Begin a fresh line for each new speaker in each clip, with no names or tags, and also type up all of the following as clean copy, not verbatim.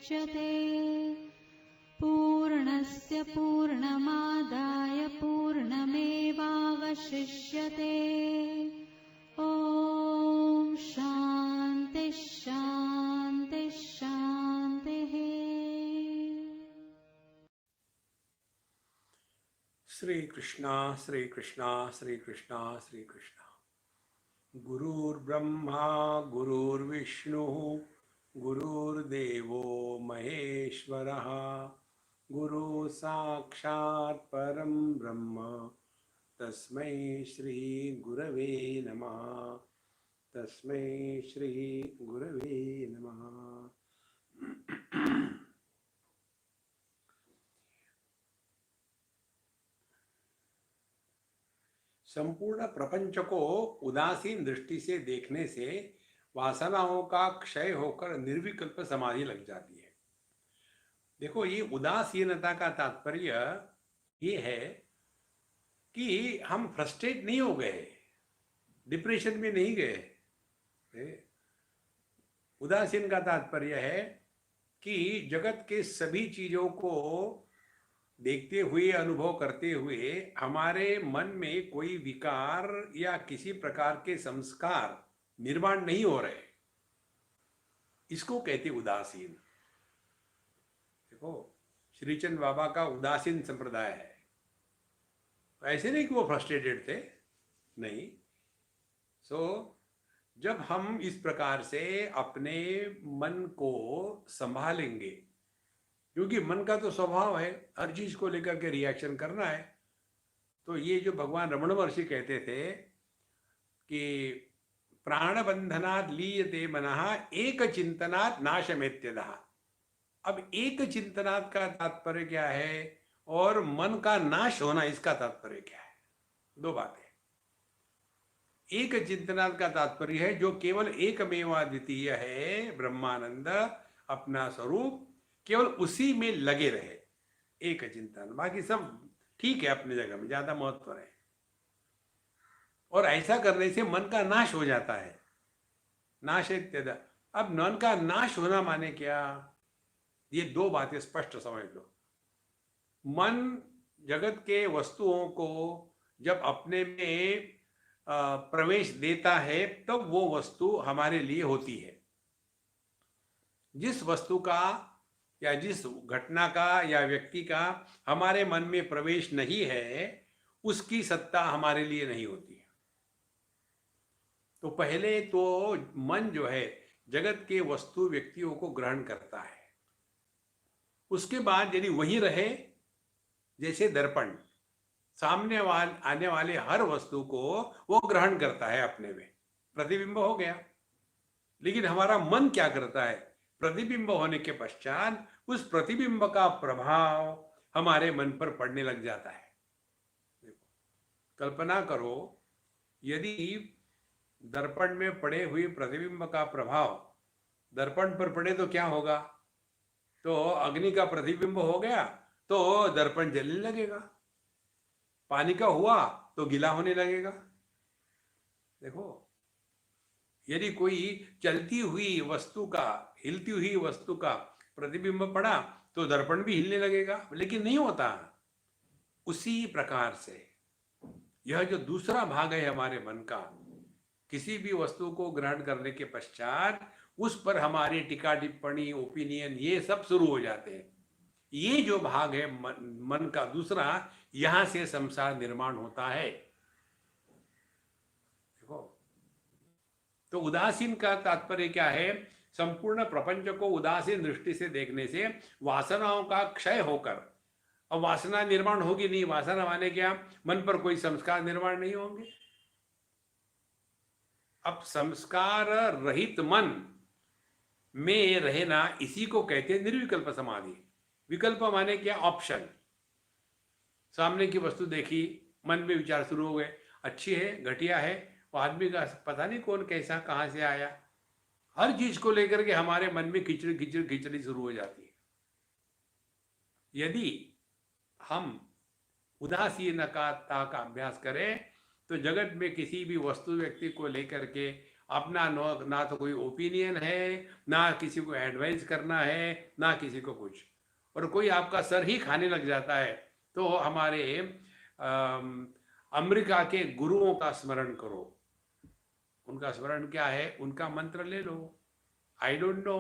मुच्यते पूर्णस्य पूर्णमादाय पूर्णमेवावशिष्यते। ॐ शान्ति शान्ति शान्तिः।
श्री कृष्णा श्री कृष्णा श्री कृष्णा श्री कृष्णा। गुरुर्ब्रह्मा गुरुर्विष्णुः गुरुर्देवो महेश्वरः गुरु साक्षात् परं ब्रह्म तस्मै श्री गुरवे नमः। तस्मै श्री गुरवे नमः। संपूर्ण प्रपंच को उदासीन दृष्टि से देखने से वासनाओं का क्षय होकर निर्विकल्प समाधि लग जाती है। देखो, ये उदासीनता का तात्पर्य ये है कि हम फ्रस्ट्रेट नहीं हो गए, डिप्रेशन में नहीं गए। उदासीन का तात्पर्य है कि जगत के सभी चीजों को देखते हुए, अनुभव करते हुए हमारे मन में कोई विकार या किसी प्रकार के संस्कार निर्माण नहीं हो रहे, इसको कहते उदासीन। देखो, श्रीचंद बाबा का उदासीन संप्रदाय है। ऐसे नहीं कि वो फ्रस्ट्रेटेड थे, नहीं। जब हम इस प्रकार से अपने मन को संभालेंगे, क्योंकि मन का तो स्वभाव है हर चीज को लेकर के रिएक्शन करना है, तो ये जो भगवान रमण महर्षि कहते थे कि प्राणबंधनात् लीयते मनः एक चिंतनात् नाशमेत्यतः। अब एक चिंतनात् का तात्पर्य क्या है और मन का नाश होना इसका तात्पर्य क्या है? दो बातें। एक चिंतनात् का तात्पर्य है जो केवल एकमेवाद्वितीय है, ब्रह्मानंद अपना स्वरूप, केवल उसी में लगे रहे, एक चिंतन। बाकी सब ठीक है अपनी जगह में, ज्यादा महत्व है। और ऐसा करने से मन का नाश हो जाता है, नाश इत्यादि। अब मन का नाश होना माने क्या? ये दो बातें स्पष्ट समझ लो। मन जगत के वस्तुओं को जब अपने में प्रवेश देता है तब वो वस्तु हमारे लिए होती है। जिस वस्तु का या जिस घटना का या व्यक्ति का हमारे मन में प्रवेश नहीं है, उसकी सत्ता हमारे लिए नहीं होती है। तो पहले तो मन जो है जगत के वस्तु व्यक्तियों को ग्रहण करता है। उसके बाद यदि वही रहे, जैसे दर्पण सामने आने वाले हर वस्तु को वो ग्रहण करता है अपने में, प्रतिबिंब हो गया। लेकिन हमारा मन क्या करता है? प्रतिबिंब होने के पश्चात उस प्रतिबिंब का प्रभाव हमारे मन पर पड़ने लग जाता है। देखो, कल्पना करो, यदि दर्पण में पड़े हुए प्रतिबिंब का प्रभाव दर्पण पर पड़े तो क्या होगा? तो अग्नि का प्रतिबिंब हो गया तो दर्पण जलने लगेगा, पानी का हुआ तो गीला होने लगेगा। देखो, यदि कोई चलती हुई वस्तु का, हिलती हुई वस्तु का प्रतिबिंब पड़ा तो दर्पण भी हिलने लगेगा, लेकिन नहीं होता। उसी प्रकार से यह जो दूसरा भाग है हमारे मन का, किसी भी वस्तु को ग्रहण करने के पश्चात उस पर हमारी टीका टिप्पणी, ओपिनियन, ये सब शुरू हो जाते हैं। ये जो भाग है मन का दूसरा, यहां से संसार निर्माण होता है। देखो, तो उदासीन का तात्पर्य क्या है? संपूर्ण प्रपंच को उदासीन दृष्टि से देखने से वासनाओं का क्षय होकर, अब वासना निर्माण होगी नहीं, वासना माने क्या? मन पर कोई संस्कार निर्माण नहीं होंगे। अब संस्कार रहित मन में रहना, इसी को कहते हैं निर्विकल्प समाधि। विकल्प माने क्या? ऑप्शन। सामने की वस्तु देखी, मन में विचार शुरू हो गए, अच्छी है, घटिया है, वो आदमी का पता नहीं कौन कैसा, कहां से आया। हर चीज को लेकर के हमारे मन में खिचड़ी खिचड़ी खिचड़ी शुरू हो जाती है। यदि हम उदासीनता का अभ्यास करें तो जगत में किसी भी वस्तु व्यक्ति को लेकर के अपना ना तो कोई ओपिनियन है, ना किसी को एडवाइस करना है, ना किसी को कुछ। और कोई आपका सर ही खाने लग जाता है तो हमारे अमेरिका के गुरुओं का स्मरण करो। उनका स्मरण क्या है? उनका मंत्र ले लो। I don't know.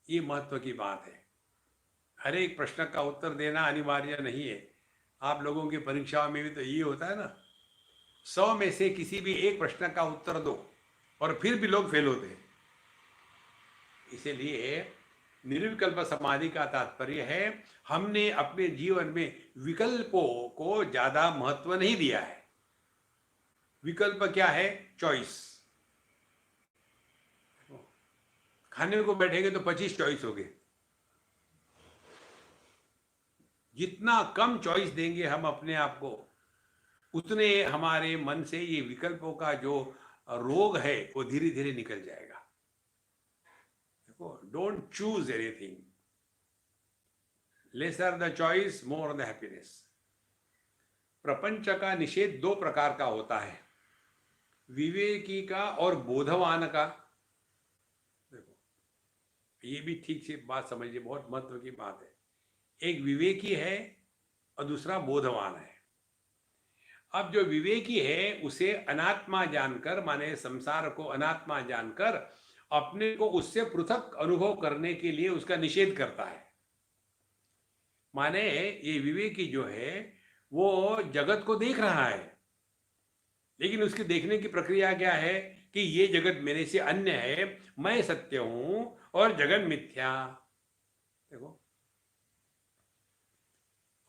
ये महत्व की बात है। हर एक प्रश्न का उत्तर देना अनिवार्य नहीं है। आप लोगों की परीक्षाओं में भी तो ये होता है ना, 100 में से किसी भी एक प्रश्न का उत्तर दो और फिर भी लोग फेल होते हैं। इसीलिए निर्विकल्प समाधि का तात्पर्य है हमने अपने जीवन में विकल्पों को ज्यादा महत्व नहीं दिया है। विकल्प क्या है? चॉइस। खाने को बैठेंगे तो 25 चॉइस हो गए। जितना कम चॉइस देंगे हम अपने आप को, उतने हमारे मन से ये विकल्पों का जो रोग है वो धीरे धीरे निकल जाएगा। देखो, don't choose anything, lesser the choice more the happiness. प्रपंच का निषेध दो प्रकार का होता है, विवेकी का और बोधवान का। देखो, ये भी ठीक से बात समझिए, बहुत महत्व की बात है। एक विवेकी है और दूसरा बोधवान है। अब जो विवेकी है उसे अनात्मा जानकर, माने संसार को अनात्मा जानकर अपने को उससे पृथक अनुभव करने के लिए उसका निषेध करता है। माने ये विवेकी जो है वो जगत को देख रहा है, लेकिन उसके देखने की प्रक्रिया क्या है कि ये जगत मेरे से अन्य है, मैं सत्य हूं और जगत मिथ्या। देखो,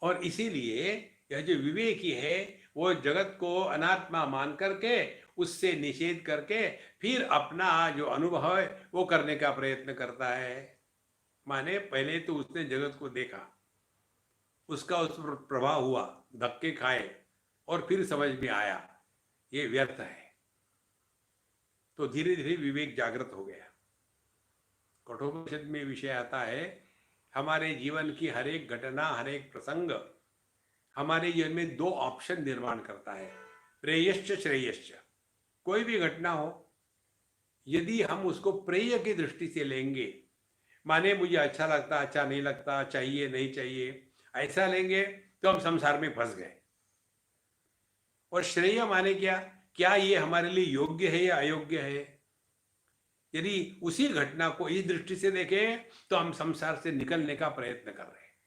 और इसीलिए यह जो विवेकी है वो जगत को अनात्मा मान करके उससे निषेध करके फिर अपना जो अनुभव है वो करने का प्रयत्न करता है। माने पहले तो उसने जगत को देखा, उसका उस पर प्रभाव हुआ, धक्के खाए और फिर समझ में आया ये व्यर्थ है, तो धीरे धीरे विवेक जागृत हो गया। कठोपनिषद में विषय आता है, हमारे जीवन की हर एक घटना, हर एक प्रसंग हमारे जीवन में दो ऑप्शन निर्माण करता है, प्रेयश्च श्रेयश्च। कोई भी घटना हो, यदि हम उसको प्रेय की दृष्टि से लेंगे, माने मुझे अच्छा लगता, अच्छा नहीं लगता, चाहिए नहीं चाहिए, ऐसा लेंगे तो हम संसार में फंस गए। और श्रेय माने क्या? क्या ये हमारे लिए योग्य है या अयोग्य है? यदि उसी घटना को इस दृष्टि से देखें तो हम संसार से निकलने का प्रयत्न कर रहे हैं।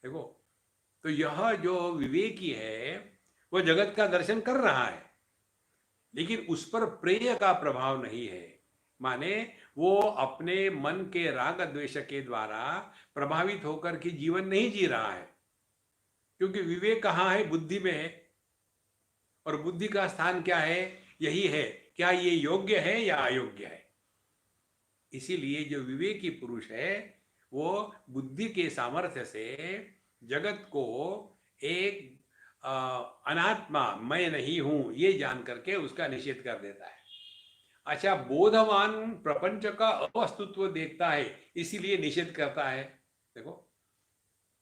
देखो, तो यह जो विवेकी है वो जगत का दर्शन कर रहा है, लेकिन उस पर प्रेय का प्रभाव नहीं है। माने वो अपने मन के राग द्वेष के द्वारा प्रभावित होकर के जीवन नहीं जी रहा है, क्योंकि विवेक कहाँ है? बुद्धि में है। और बुद्धि का स्थान क्या है? यही है, क्या ये योग्य है या अयोग्य है। इसीलिए जो विवेकी पुरुष है वो बुद्धि के सामर्थ्य से जगत को एक अनात्मा, मैं नहीं हूं, ये जान करके उसका निषेध कर देता है। अच्छा, बोधवान प्रपंच का अवस्तुत्व देखता है, इसीलिए निषेध करता है। देखो,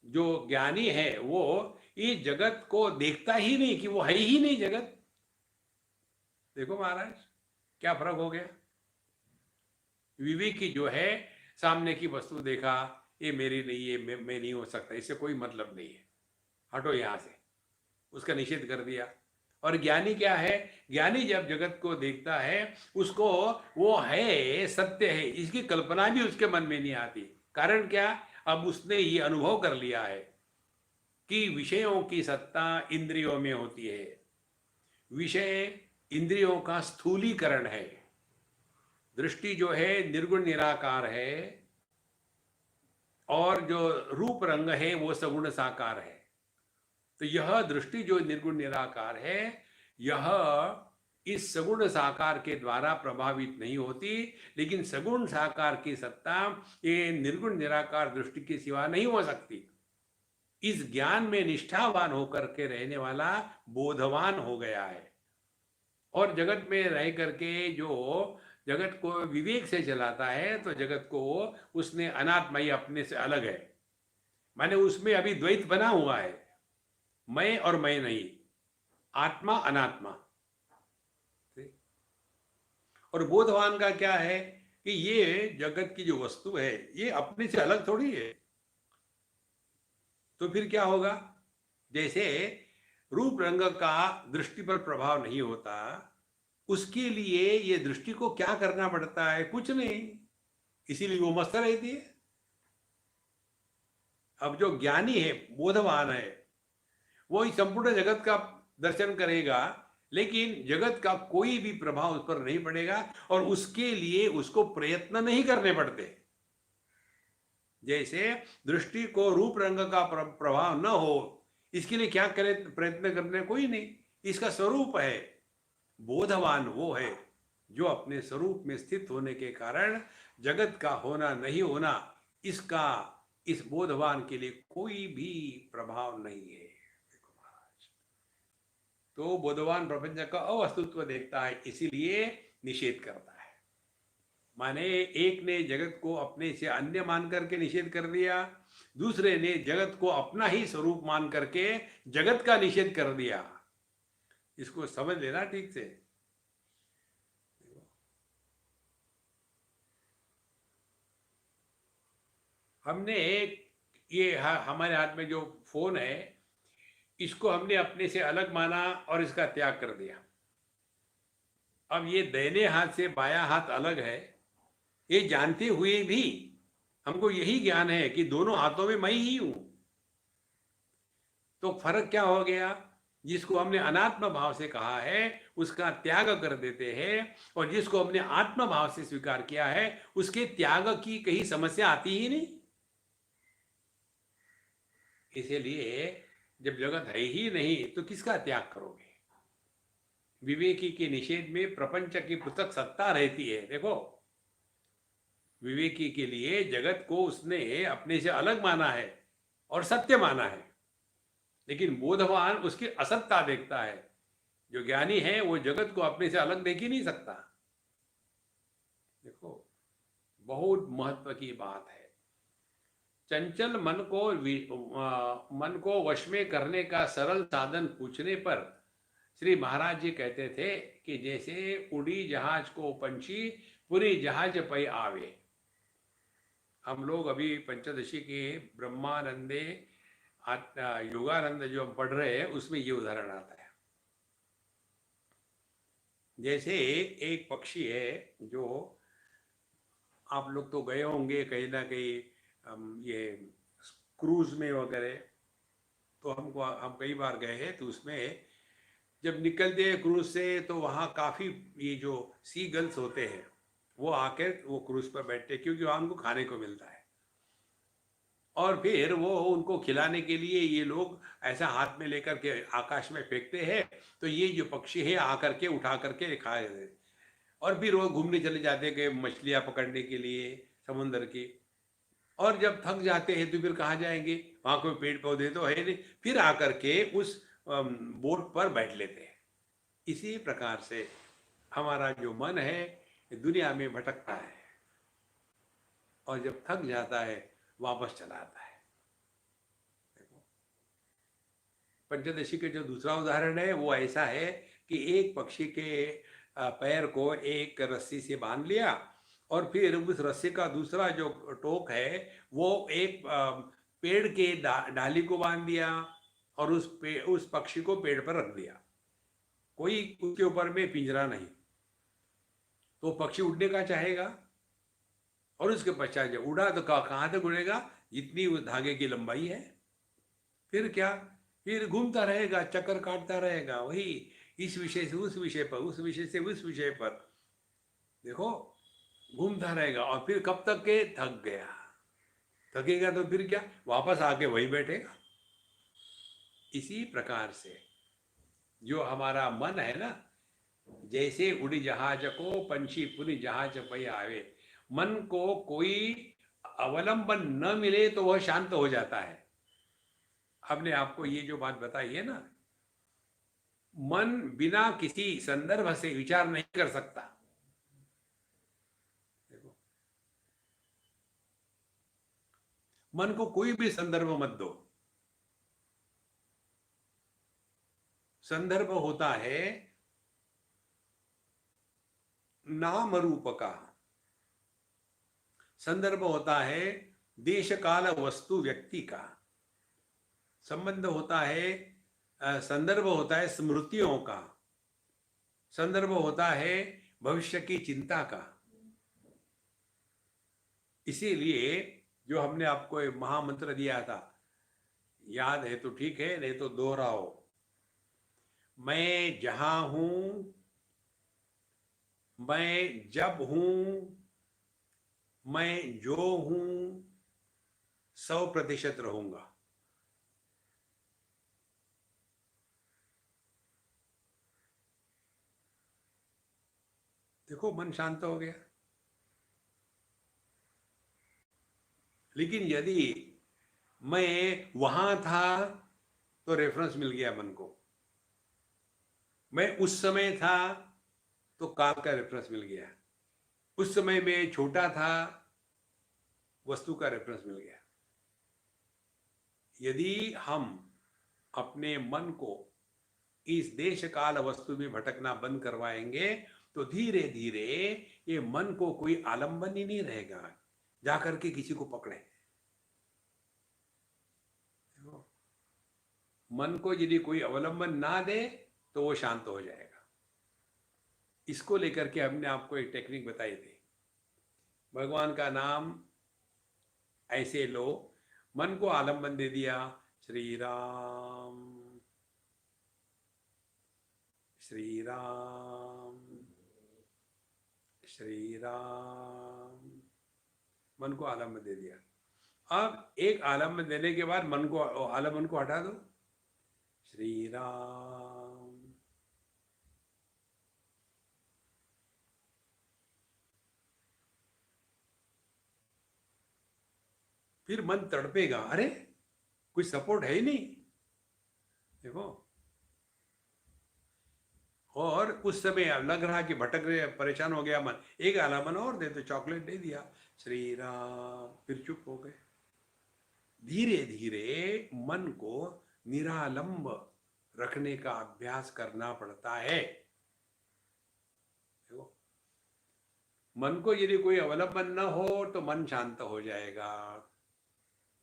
जो ज्ञानी है वो इस जगत को देखता ही नहीं कि वो है ही नहीं जगत। देखो महाराज, क्या फर्क हो गया। विवेकी जो है सामने की वस्तु देखा, ये मेरी नहीं है, मैं नहीं हो सकता, इससे कोई मतलब नहीं है, हटो यहां से, उसका निषेध कर दिया। और ज्ञानी क्या है? ज्ञानी जब जगत को देखता है उसको वो है, सत्य है, इसकी कल्पना भी उसके मन में नहीं आती। कारण क्या? अब उसने ये अनुभव कर लिया है कि विषयों की सत्ता इंद्रियों में होती है। विषय इंद्रियों का स्थूलीकरण है। दृष्टि जो है निर्गुण निराकार है, और जो रूप रंग है वो सगुण साकार है। तो यह दृष्टि जो निर्गुण निराकार है, यह इस सगुण साकार के द्वारा प्रभावित नहीं होती, लेकिन सगुण साकार की सत्ता ये निर्गुण निराकार दृष्टि के सिवा नहीं हो सकती। इस ज्ञान में निष्ठावान होकर के रहने वाला बोधवान हो गया है। और जगत में रह करके जो जगत को विवेक से चलाता है, तो जगत को उसने अनात्मय अपने से अलग है, माने उसमें अभी द्वैत बना हुआ है, मैं और मैं नहीं, आत्मा अनात्मा। और बोधवान का क्या है कि ये जगत की जो वस्तु है ये अपने से अलग थोड़ी है। तो फिर क्या होगा? जैसे रूप रंग का दृष्टि पर प्रभाव नहीं होता, उसके लिए ये दृष्टि को क्या करना पड़ता है? कुछ नहीं, इसीलिए वो मस्त रहती है। अब जो ज्ञानी है, बोधवान है, वो इस संपूर्ण जगत का दर्शन करेगा, लेकिन जगत का कोई भी प्रभाव उस पर नहीं पड़ेगा और उसके लिए उसको प्रयत्न नहीं करने पड़ते। जैसे दृष्टि को रूप रंग का प्रभाव न हो, इसके लिए क्या करे? प्रयत्न करने कोई नहीं, इसका स्वरूप है। बोधवान वो है जो अपने स्वरूप में स्थित होने के कारण जगत का होना नहीं होना, इसका इस बोधवान के लिए कोई भी प्रभाव नहीं है। देखो महाराज, तो बोधवान प्रपंच का अवस्तुत्व देखता है, इसीलिए निषेध करता है। माने एक ने जगत को अपने से अन्य मान करके निषेध कर दिया, दूसरे ने जगत को अपना ही स्वरूप मान करके जगत का निषेध कर दिया। इसको समझ लेना ठीक से। हमने एक ये हमारे हाथ में जो फोन है, इसको हमने अपने से अलग माना और इसका त्याग कर दिया। अब ये दाहिने हाथ से बायां हाथ अलग है, ये जानते हुए भी हमको यही ज्ञान है कि दोनों हाथों में मैं ही हूं। तो फर्क क्या हो गया? जिसको हमने अनात्म भाव से कहा है उसका त्याग कर देते हैं, और जिसको हमने आत्म भाव से स्वीकार किया है उसके त्याग की कहीं समस्या आती ही नहीं। इसीलिए जब जगत है ही नहीं तो किसका त्याग करोगे? विवेकी के निषेध में प्रपंच की पृथक सत्ता रहती है। देखो, विवेकी के लिए जगत को उसने अपने से अलग माना है और सत्य माना है, लेकिन बोधवान उसकी असत्ता देखता है। जो ज्ञानी है वो जगत को अपने से अलग देख ही नहीं सकता। देखो, बहुत महत्व की बात है। चंचल मन को वश में करने का सरल साधन पूछने पर श्री महाराज जी कहते थे कि जैसे उड़ी जहाज को पंछी पूरी जहाज पे आवे। हम लोग अभी पंचदशी के ब्रह्मानंदे योगानंद जो हम पढ़ रहे हैं उसमें ये उदाहरण आता है। जैसे एक पक्षी है, जो आप लोग तो गए होंगे कहीं ना कहीं ये क्रूज में वगैरह, तो हम कई बार गए हैं। तो उसमें जब निकलते हैं क्रूज से तो वहाँ काफ़ी ये जो सी गर्ल्स होते हैं वो आकर वो क्रूज पर बैठते हैं, क्योंकि वहाँ उनको खाने को मिलता है। और फिर वो उनको खिलाने के लिए ये लोग ऐसा हाथ में लेकर के आकाश में फेंकते हैं, तो ये जो पक्षी है आकर के उठा करके खा लेते हैं। और फिर वो घूमने चले जाते हैं मछलियाँ पकड़ने के लिए समुद्र की। और जब थक जाते हैं तो फिर कहाँ जाएंगे? वहाँ कोई पेड़ पौधे तो है नहीं, फिर आकर के उस बोट पर बैठ लेते हैं। इसी प्रकार से हमारा जो मन है दुनिया में भटकता है और जब थक जाता है वापस चला आता है। पंचदशी के जो दूसरा उदाहरण है वो ऐसा है कि एक पक्षी के पैर को एक रस्सी से बांध लिया और फिर उस रस्सी का दूसरा जो टोक है वो एक पेड़ के डाली को बांध दिया और उस पक्षी को पेड़ पर रख दिया। कोई उसके ऊपर में पिंजरा नहीं, तो पक्षी उड़ने का चाहेगा। और उसके पश्चात जब उड़ा तो कहाँ तक उड़ेगा? जितनी उस धागे की लंबाई है। फिर क्या? फिर घूमता रहेगा, चक्कर काटता रहेगा, वही इस विषय से उस विषय पर, उस विषय से उस विषय पर, देखो घूमता रहेगा। और फिर कब तक के? थक गया। थकेगा तो फिर क्या? वापस आके वही बैठेगा। इसी प्रकार से जो हमारा मन है ना, जैसे उड़ी जहाज को पंछी पूरी जहाज पे आवे, मन को कोई अवलंबन न मिले तो वह शांत हो जाता है। हमने आपको ये जो बात बताई है ना, मन बिना किसी संदर्भ से विचार नहीं कर सकता। देखो, मन को कोई भी संदर्भ मत दो। संदर्भ होता है नाम रूप का संदर्भ होता है, देश काल वस्तु व्यक्ति का संबंध होता है, संदर्भ होता है स्मृतियों का, संदर्भ होता है भविष्य की चिंता का। इसीलिए जो हमने आपको एक महामंत्र दिया था, याद है तो ठीक है, नहीं तो दोहराओ। मैं जहां हूं, मैं जब हूं, मैं जो हूं, 100% रहूंगा। देखो मन शांत हो गया। लेकिन यदि मैं वहां था तो रेफरेंस मिल गया मन को, मैं उस समय था तो काल का रेफरेंस मिल गया, उस समय में छोटा था, वस्तु का रेफरेंस मिल गया। यदि हम अपने मन को इस देश काल वस्तु में भटकना बंद करवाएंगे तो धीरे धीरे ये मन को कोई आलंबन ही नहीं रहेगा जाकर के किसी को पकड़े। मन को यदि कोई अवलंबन ना दे तो वो शांत हो जाएगा। इसको लेकर के हमने आपको एक टेक्निक बताई थी। भगवान का नाम ऐसे लो, मन को आलंबन दे दिया, श्री राम श्री राम श्री राम, मन को आलंबन दे दिया। अब एक आलंबन देने के बाद मन को, आलंबन को हटा दो, श्री राम। फिर मन तड़पेगा, अरे कुछ सपोर्ट है ही नहीं, देखो। और उस समय लग रहा कि भटक रहे, परेशान हो गया मन, एक आलंबन और दे दो, चॉकलेट दे दिया, श्री राम, फिर चुप हो गए। धीरे धीरे मन को निरालंब रखने का अभ्यास करना पड़ता है। देखो, मन को यदि कोई अवलंबन न हो तो मन शांत हो जाएगा।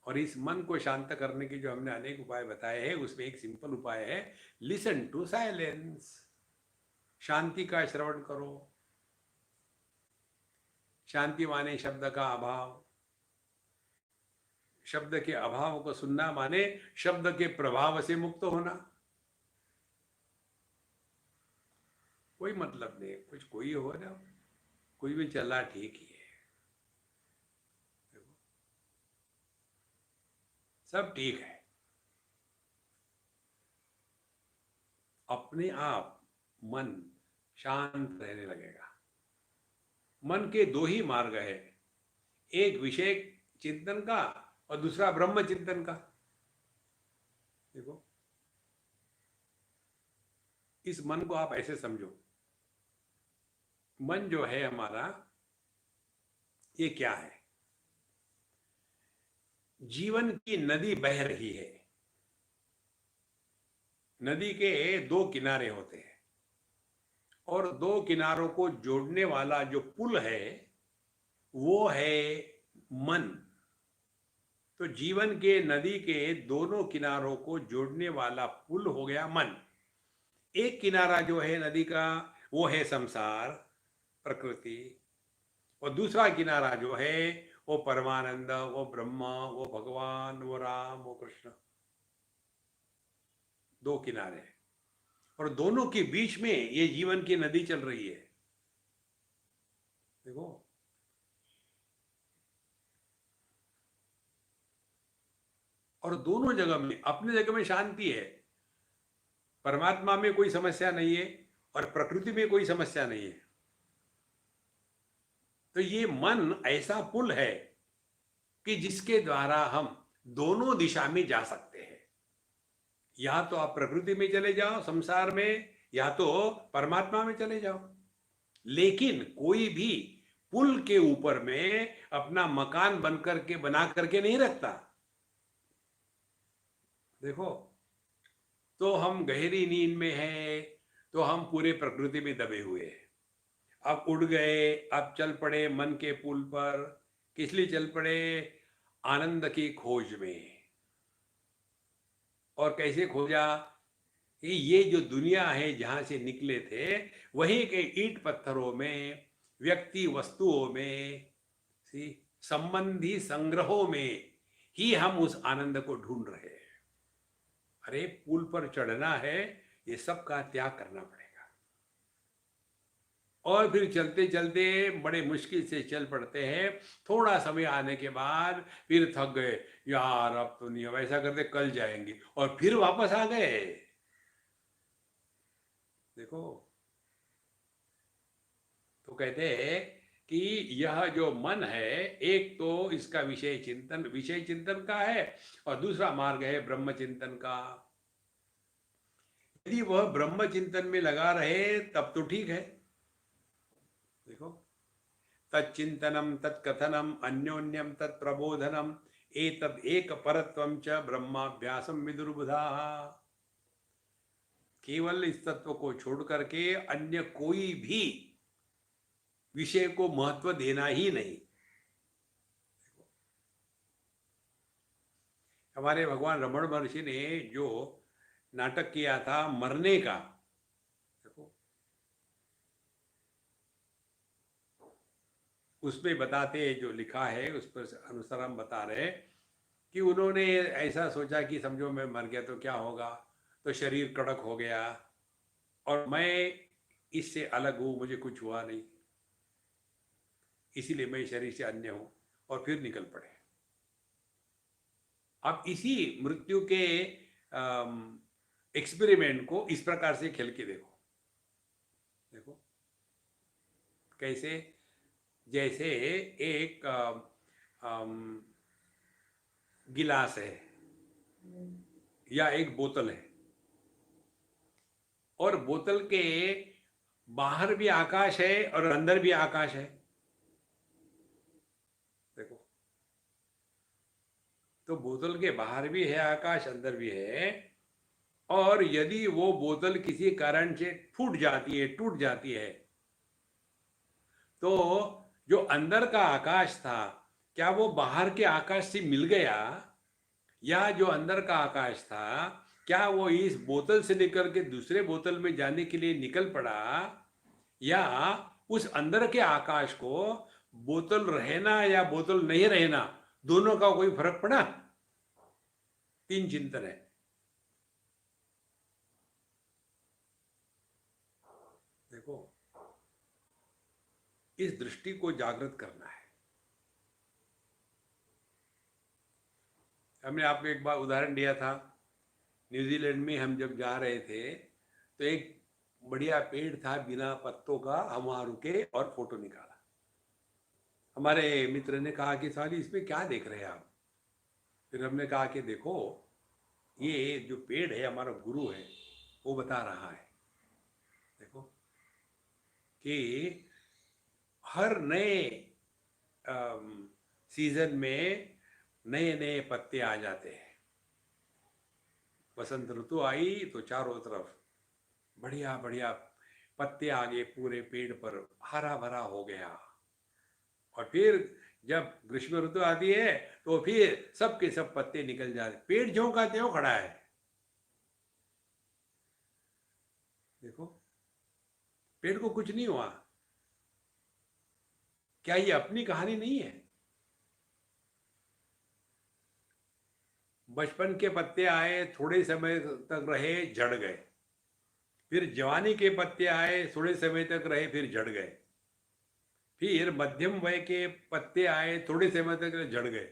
और इस मन को शांत करने के जो हमने अनेक उपाय बताए हैं, उसमें एक सिंपल उपाय है, लिसन टू साइलेंस। शांति का श्रवण करो। शांति माने शब्द का अभाव, शब्द के अभाव को सुनना माने शब्द के प्रभाव से मुक्त होना। कोई मतलब नहीं, कुछ कोई हो ना, कोई भी चला ठीक ही है, सब ठीक है। अपने आप मन शांत रहने लगेगा। मन के दो ही मार्ग है, एक विषय चिंतन का और दूसरा ब्रह्म चिंतन का। देखो, इस मन को आप ऐसे समझो, मन जो है हमारा, ये क्या है? जीवन की नदी बह रही है। नदी के दो किनारे होते हैं और दो किनारों को जोड़ने वाला जो पुल है वो है मन। तो जीवन के नदी के दोनों किनारों को जोड़ने वाला पुल हो गया मन। एक किनारा जो है नदी का वो है संसार, प्रकृति, और दूसरा किनारा जो है वो परमानंद, वो ब्रह्मा, वो भगवान, वो राम, वो कृष्ण। दो किनारे हैं और दोनों के बीच में ये जीवन की नदी चल रही है। देखो, और दोनों जगह में, अपने जगह में शांति है, परमात्मा में कोई समस्या नहीं है और प्रकृति में कोई समस्या नहीं है। तो ये मन ऐसा पुल है कि जिसके द्वारा हम दोनों दिशा में जा सकते हैं। या तो आप प्रकृति में चले जाओ संसार में, या तो परमात्मा में चले जाओ, लेकिन कोई भी पुल के ऊपर में अपना मकान बना करके नहीं रखता। देखो, तो हम गहरी नींद में हैं तो हम पूरे प्रकृति में दबे हुए हैं। अब उड़ गए, अब चल पड़े मन के पुल पर। किस लिए चल पड़े? आनंद की खोज में। और कैसे खोजा कि ये जो दुनिया है जहां से निकले थे, वहीं के ईंट पत्थरों में, व्यक्ति वस्तुओं में, सी संबंधी संग्रहों में ही हम उस आनंद को ढूंढ रहे हैं। अरे पुल पर चढ़ना है, ये सब का त्याग करना पड़ेगा। और फिर चलते चलते बड़े मुश्किल से चल पड़ते हैं। थोड़ा समय आने के बाद फिर थक गए, यार अब तो नहीं, अब ऐसा करते कल जाएंगे, और फिर वापस आ गए। देखो, तो कहते हैं कि यह जो मन है, एक तो इसका विषय चिंतन का है, और दूसरा मार्ग है ब्रह्म चिंतन का। यदि वह ब्रह्म चिंतन में लगा रहे तब तो ठीक है। देखो, तच्चिंतनम तत्कथनम अन्योन्यम तत्प्रबोधनम एतद् एक परत्वं च ब्रह्माभ्यासम विदुर्बुधाः। केवल इस तत्व को छोड़ करके अन्य कोई भी विषय को महत्व देना ही नहीं। हमारे भगवान रमण महर्षि ने जो नाटक किया था मरने का, देखो उसमें बताते, जो लिखा है उस पर अनुसार हम बता रहे कि उन्होंने ऐसा सोचा कि समझो मैं मर गया तो क्या होगा, तो शरीर कड़क हो गया और मैं इससे अलग हूं, मुझे कुछ हुआ नहीं, इसीलिए मैं शरीर से अन्य हूं, और फिर निकल पड़े। आप इसी मृत्यु के एक्सपेरिमेंट को इस प्रकार से खेल के देखो। देखो कैसे, जैसे एक गिलास है या एक बोतल है, और बोतल के बाहर भी आकाश है और अंदर भी आकाश है। देखो, तो बोतल के बाहर भी है आकाश, अंदर भी है, और यदि वो बोतल किसी कारण से फूट जाती है, टूट जाती है, तो जो अंदर का आकाश था, क्या वो बाहर के आकाश से मिल गया, या जो अंदर का आकाश था क्या वो इस बोतल से निकल के दूसरे बोतल में जाने के लिए निकल पड़ा, या उस अंदर के आकाश को बोतल रहना या बोतल नहीं रहना, दोनों का कोई फर्क पड़ा? तीन चिंतन है। देखो, इस दृष्टि को जागृत करना है। हमने आपको एक बार उदाहरण दिया था, न्यूजीलैंड में हम जब जा रहे थे तो एक बढ़िया पेड़ था बिना पत्तों का, हम वहां रुके और फोटो निकाला। हमारे मित्र ने कहा कि साली इसमें क्या देख रहे हैं आप? फिर हमने कहा कि देखो, ये जो पेड़ है हमारा गुरु है, वो बता रहा है, देखो कि हर नए सीजन में नए नए पत्ते आ जाते हैं। बसंत ऋतु आई तो चारों तरफ बढ़िया बढ़िया पत्ते आ गए, पूरे पेड़ पर हरा भरा हो गया। और फिर जब ग्रीष्म ऋतु आती है तो फिर सबके सब पत्ते निकल जाते, पेड़ ज्यों का त्यों खड़ा है। देखो, पेड़ को कुछ नहीं हुआ। क्या ये अपनी कहानी नहीं है? बचपन के पत्ते आए, थोड़े समय तक रहे, झड़ गए। फिर जवानी के पत्ते आए, थोड़े समय तक रहे, फिर झड़ गए। फिर मध्यम वय के पत्ते आए, थोड़े समय तक झड़ गए।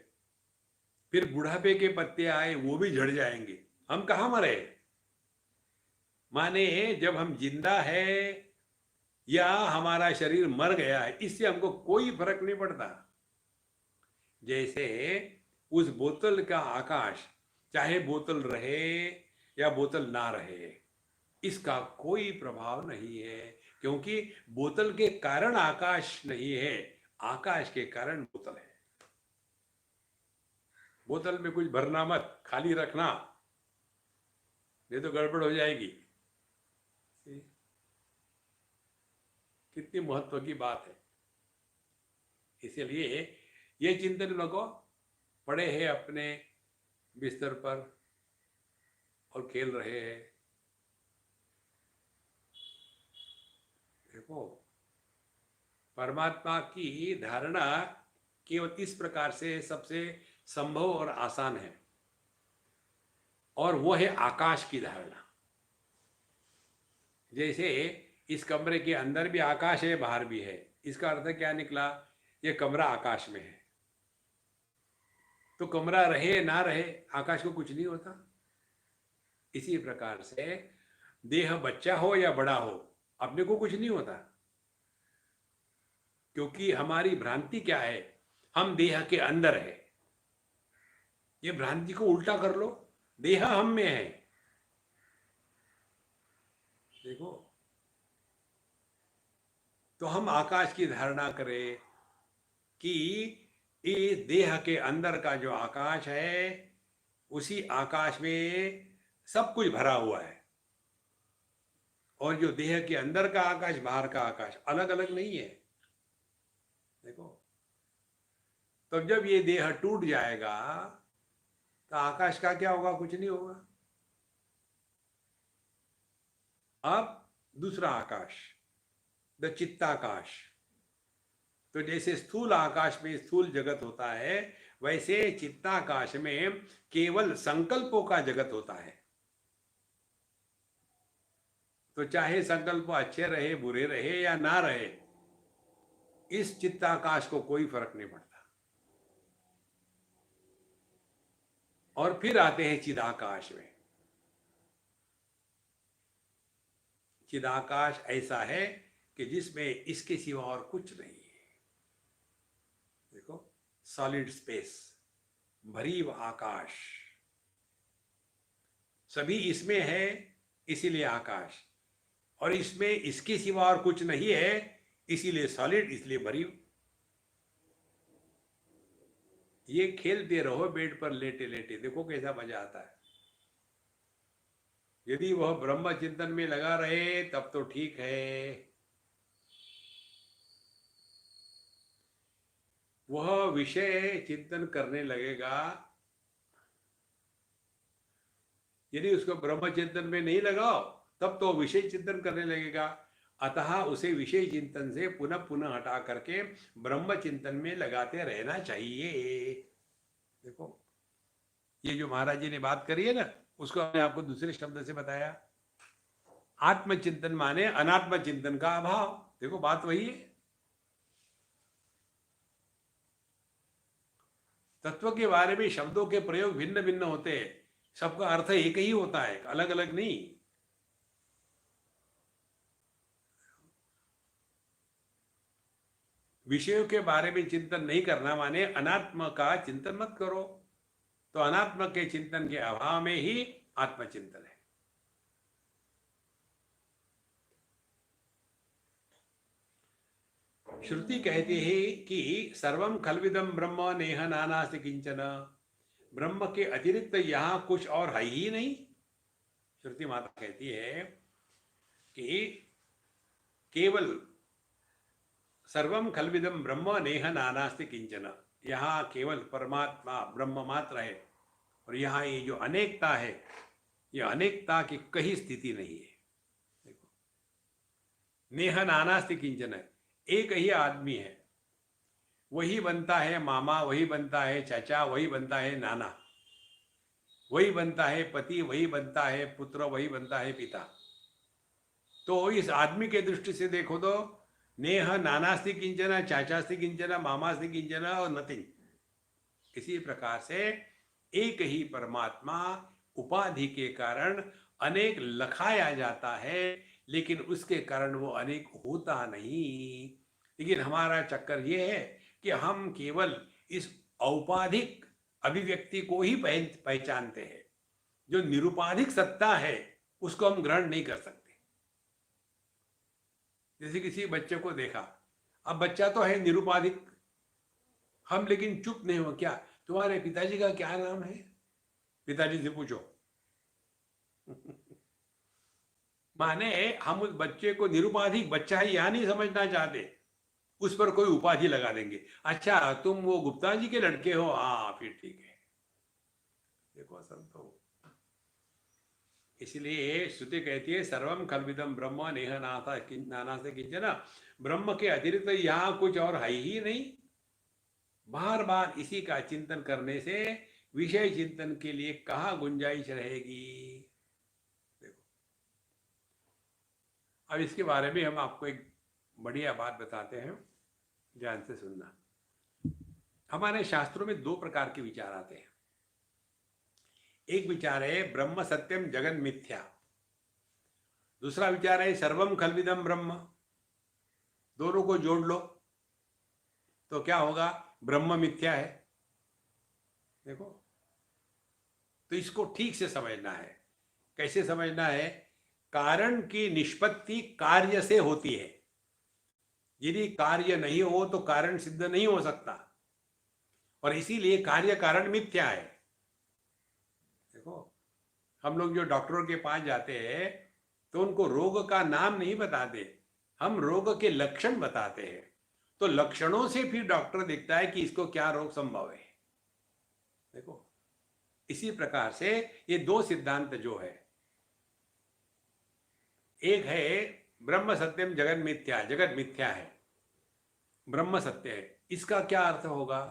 फिर बुढ़ापे के पत्ते आए, वो भी झड़ जाएंगे। हम कहाँ मरे? माने जब हम जिंदा है या हमारा शरीर मर गया है, इससे हमको कोई फर्क नहीं पड़ता। जैसे उस बोतल का आकाश, चाहे बोतल रहे या बोतल ना रहे, इसका कोई प्रभाव नहीं है, क्योंकि बोतल के कारण आकाश नहीं है, आकाश के कारण बोतल है। बोतल में कुछ भरना मत, खाली रखना, नहीं तो गड़बड़ हो जाएगी। कितनी महत्व की बात है। इसलिए ये चिंतन लगो, पड़े हैं अपने बिस्तर पर और खेल रहे हैं। देखो, परमात्मा की धारणा केवल इस प्रकार से सबसे संभव और आसान है, और वो है आकाश की धारणा। जैसे इस कमरे के अंदर भी आकाश है, बाहर भी है। इसका अर्थ क्या निकला? ये कमरा आकाश में है। तो कमरा रहे ना रहे, आकाश को कुछ नहीं होता। इसी प्रकार से देह बच्चा हो या बड़ा हो, अपने को कुछ नहीं होता, क्योंकि हमारी भ्रांति क्या है? हम देह के अंदर है। ये भ्रांति को उल्टा कर लो, देह हम में है। देखो, तो हम आकाश की धारणा करें कि इस देह के अंदर का जो आकाश है, उसी आकाश में सब कुछ भरा हुआ है, और जो देह के अंदर का आकाश, बाहर का आकाश अलग अलग नहीं है। देखो, तो जब ये देह टूट जाएगा तो आकाश का क्या होगा? कुछ नहीं होगा। अब दूसरा आकाश, द चित्ताकाश। तो जैसे स्थूल आकाश में स्थूल जगत होता है, वैसे चित्ताकाश में केवल संकल्पों का जगत होता है। तो चाहे संकल्प अच्छे रहे, बुरे रहे या ना रहे, इस चित्ताकाश को कोई फर्क नहीं पड़ता। और फिर आते हैं चिदाकाश में। चिदाकाश ऐसा है कि जिसमें इसके सिवा और कुछ नहीं है। देखो, सॉलिड स्पेस, भरीव आकाश, सभी इसमें है, इसीलिए आकाश। और इसमें इसके सिवा और कुछ नहीं है, इसीलिए सॉलिड, इसलिए भरीव। ये खेलते रहो बेड पर लेटे लेटे, देखो कैसा मजा आता है। यदि वह ब्रह्म चिंतन में लगा रहे तब तो ठीक है, वह विषय चिंतन करने लगेगा। यदि उसको ब्रह्म चिंतन में नहीं लगाओ, तब तो विषय चिंतन करने लगेगा। अतः उसे विषय चिंतन से पुनः पुनः हटा करके ब्रह्म चिंतन में लगाते रहना चाहिए। देखो, ये जो महाराज जी ने बात करी है ना, उसको हमने आपको दूसरे शब्द से बताया। आत्मचिंतन माने अनात्म चिंतन का अभाव। देखो, बात वही है। तत्व के बारे में शब्दों के प्रयोग भिन्न भिन्न होते हैं, सबका अर्थ एक ही होता है, अलग अलग नहीं। विषयों के बारे में चिंतन नहीं करना माने अनात्म का चिंतन मत करो। तो अनात्म के चिंतन के अभाव में ही आत्मचिंतन है। श्रुति कहती है कि सर्वम खलविदम ब्रह्म नेह नानास्ति किंचन। ब्रह्म के अतिरिक्त यहां कुछ और है ही नहीं। श्रुति माता कहती है कि केवल सर्वम खलविदम ब्रह्म नेह नानास्ति किंचन, यहाँ केवल परमात्मा ब्रह्म मात्र है, और यहाँ ये जो अनेकता है, ये अनेकता की कहीं स्थिति नहीं है। देखो, नेह नानास्ति किंचन, एक ही आदमी है, वही बनता है मामा, वही बनता है चाचा, वही बनता है नाना, वही बनता है पति, वही बनता है पुत्र, वही बनता है पिता। तो इस आदमी के दृष्टि से देखो तो नेह नानास्ति किंचन, चाचास्ति किंचन, मामास्ति किंचन और नथिंग। इसी प्रकार से एक ही परमात्मा उपाधि के कारण अनेक लखाया जाता है, लेकिन उसके कारण वो अनेक होता नहीं। लेकिन हमारा चक्कर ये है कि हम केवल इस औपाधिक अभिव्यक्ति को ही पहचानते हैं। जो निरुपाधिक सत्ता है उसको हम ग्रहण नहीं कर सकते। जैसे किसी बच्चे को देखा, अब बच्चा तो है निरुपाधिक, हम लेकिन चुप नहीं हो। क्या तुम्हारे पिताजी का क्या नाम है? पिताजी से पूछो। माने हम उस बच्चे को निरुपाधिक बच्चा है यह नहीं समझना चाहते, उस पर कोई उपाधि लगा देंगे। अच्छा तुम वो गुप्ता जी के लड़के हो, हाँ फिर ठीक है। देखो संतो, इसलिए श्रुति कहती है सर्वम खल्विदम ब्रह्म नेह नाथा नाना से किंचन, ब्रह्म के अतिरिक्त यहाँ कुछ और है ही नहीं। बार बार इसी का चिंतन करने से विषय चिंतन के लिए कहाँ गुंजाइश रहेगी। देखो अब इसके बारे में हम आपको एक बढ़िया बात बताते हैं, ध्यान से सुनना। हमारे शास्त्रों में दो प्रकार के विचार आते हैं। एक विचार है ब्रह्म सत्यम जगन मिथ्या, दूसरा विचार है सर्वम खल्विदम ब्रह्म। दोनों को जोड़ लो तो क्या होगा, ब्रह्म मिथ्या है। देखो तो इसको ठीक से समझना है। कैसे समझना है, कारण की निष्पत्ति कार्य से होती है। यदि कार्य नहीं हो तो कारण सिद्ध नहीं हो सकता, और इसीलिए कार्य कारण मिथ्या है। देखो हम लोग जो डॉक्टरों के पास जाते हैं तो उनको रोग का नाम नहीं बताते, हम रोग के लक्षण बताते हैं। तो लक्षणों से फिर डॉक्टर देखता है कि इसको क्या रोग संभव है। देखो इसी प्रकार से ये दो सिद्धांत जो है, एक है ब्रह्म सत्यम जगत मिथ्या, जगत मिथ्या है, ब्रह्म सत्य है। इसका क्या अर्थ होगा,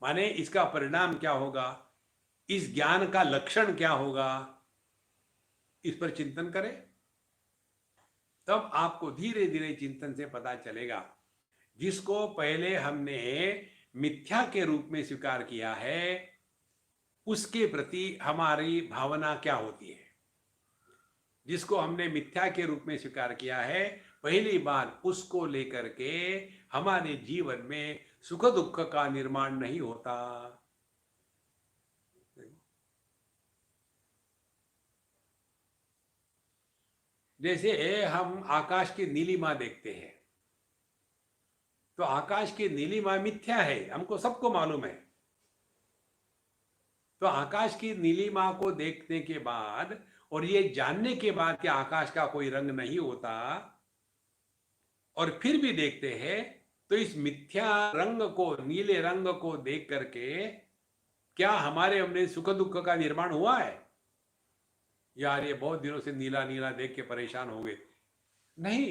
माने इसका परिणाम क्या होगा, इस ज्ञान का लक्षण क्या होगा, इस पर चिंतन करें। तब आपको धीरे धीरे चिंतन से पता चलेगा। जिसको पहले हमने मिथ्या के रूप में स्वीकार किया है उसके प्रति हमारी भावना क्या होती है। जिसको हमने मिथ्या के रूप में स्वीकार किया है, पहली बार उसको लेकर के हमारे जीवन में सुख दुख का निर्माण नहीं होता। जैसे हम आकाश की नीलिमा देखते हैं तो आकाश की नीलिमा मिथ्या है, हमको सबको मालूम है। तो आकाश की नीलिमा को देखने के बाद और ये जानने के बाद कि आकाश का कोई रंग नहीं होता, और फिर भी देखते हैं, तो इस मिथ्या रंग को, नीले रंग को देख करके क्या हमारे हमने सुख दुख का निर्माण हुआ है? यार ये बहुत दिनों से नीला नीला देख के परेशान हो गए, नहीं,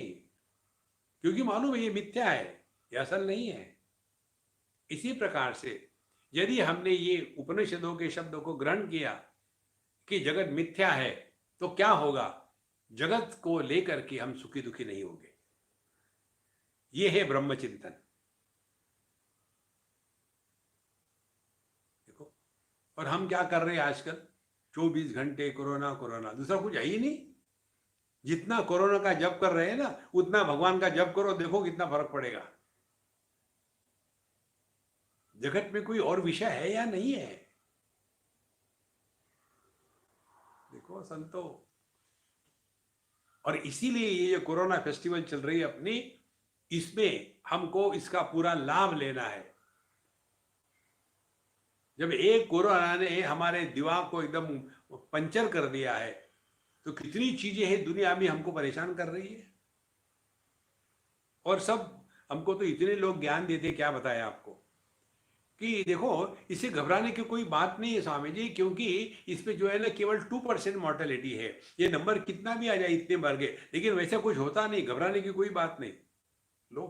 क्योंकि मालूम है ये मिथ्या है, ये असल नहीं है। इसी प्रकार से यदि हमने ये उपनिषदों के शब्दों को ग्रहण किया कि जगत मिथ्या है, तो क्या होगा, जगत को लेकर के हम सुखी दुखी नहीं होंगे। ये है ब्रह्म चिंतन। देखो और हम क्या कर रहे हैं आजकल, 24 घंटे कोरोना कोरोना, दूसरा कुछ है ही नहीं। जितना कोरोना का जप कर रहे हैं ना, उतना भगवान का जप करो, देखो कितना फर्क पड़ेगा। जगत में कोई और विषय है या नहीं है? देखो संतो, और इसीलिए ये जो कोरोना फेस्टिवल चल रही है अपनी, इसमें हमको इसका पूरा लाभ लेना है। जब एक कोरोना ने हमारे दिमाग को एकदम पंचर कर दिया है, तो कितनी चीजें हैं दुनिया में हमको परेशान कर रही है। और सब हमको तो इतने लोग ज्ञान देते, क्या बताया आपको कि देखो इसे घबराने की कोई बात नहीं है स्वामी जी, क्योंकि इसमें जो है ना केवल 2% मॉर्टेलिटी है। ये नंबर कितना भी आ जाए, इतने मर गए, लेकिन वैसा कुछ होता नहीं, घबराने की कोई बात नहीं। लो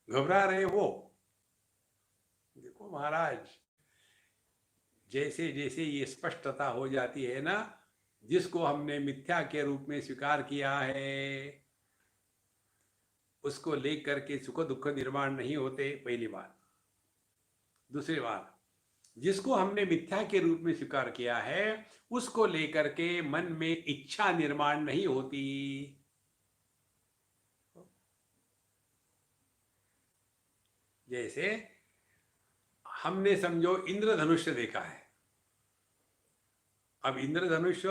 घबरा रहे हो। देखो महाराज, जैसे जैसे ये स्पष्टता हो जाती है ना, जिसको हमने मिथ्या के रूप में स्वीकार किया है उसको लेकर के सुख दुख निर्माण नहीं होते, पहली बात। दूसरी बात, जिसको हमने मिथ्या के रूप में स्वीकार किया है उसको लेकर के मन में इच्छा निर्माण नहीं होती। जैसे हमने समझो इंद्रधनुष देखा है, अब इंद्रधनुष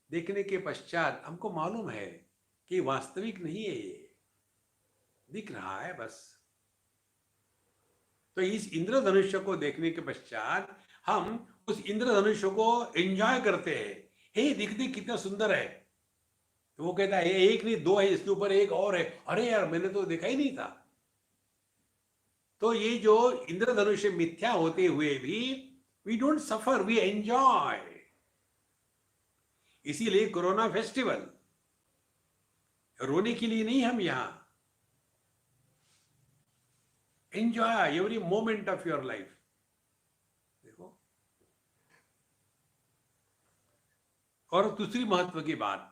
देखने के पश्चात हमको मालूम है कि वास्तविक नहीं है, ये दिख रहा है बस। तो इस इंद्रधनुष को देखने के पश्चात हम उस इंद्रधनुष को एंजॉय करते हैं, हे दिखते कितना सुंदर है, तो वो कहता है एक नहीं दो है, इसके ऊपर एक और है, अरे यार मैंने तो देखा ही नहीं था। तो ये जो इंद्रधनुष मिथ्या होते हुए भी we don't suffer, we enjoy. इसीलिए कोरोना फेस्टिवल, रोने के लिए नहीं हम यहां, enjoy every moment of your life. देखो, और दूसरी महत्व की बात,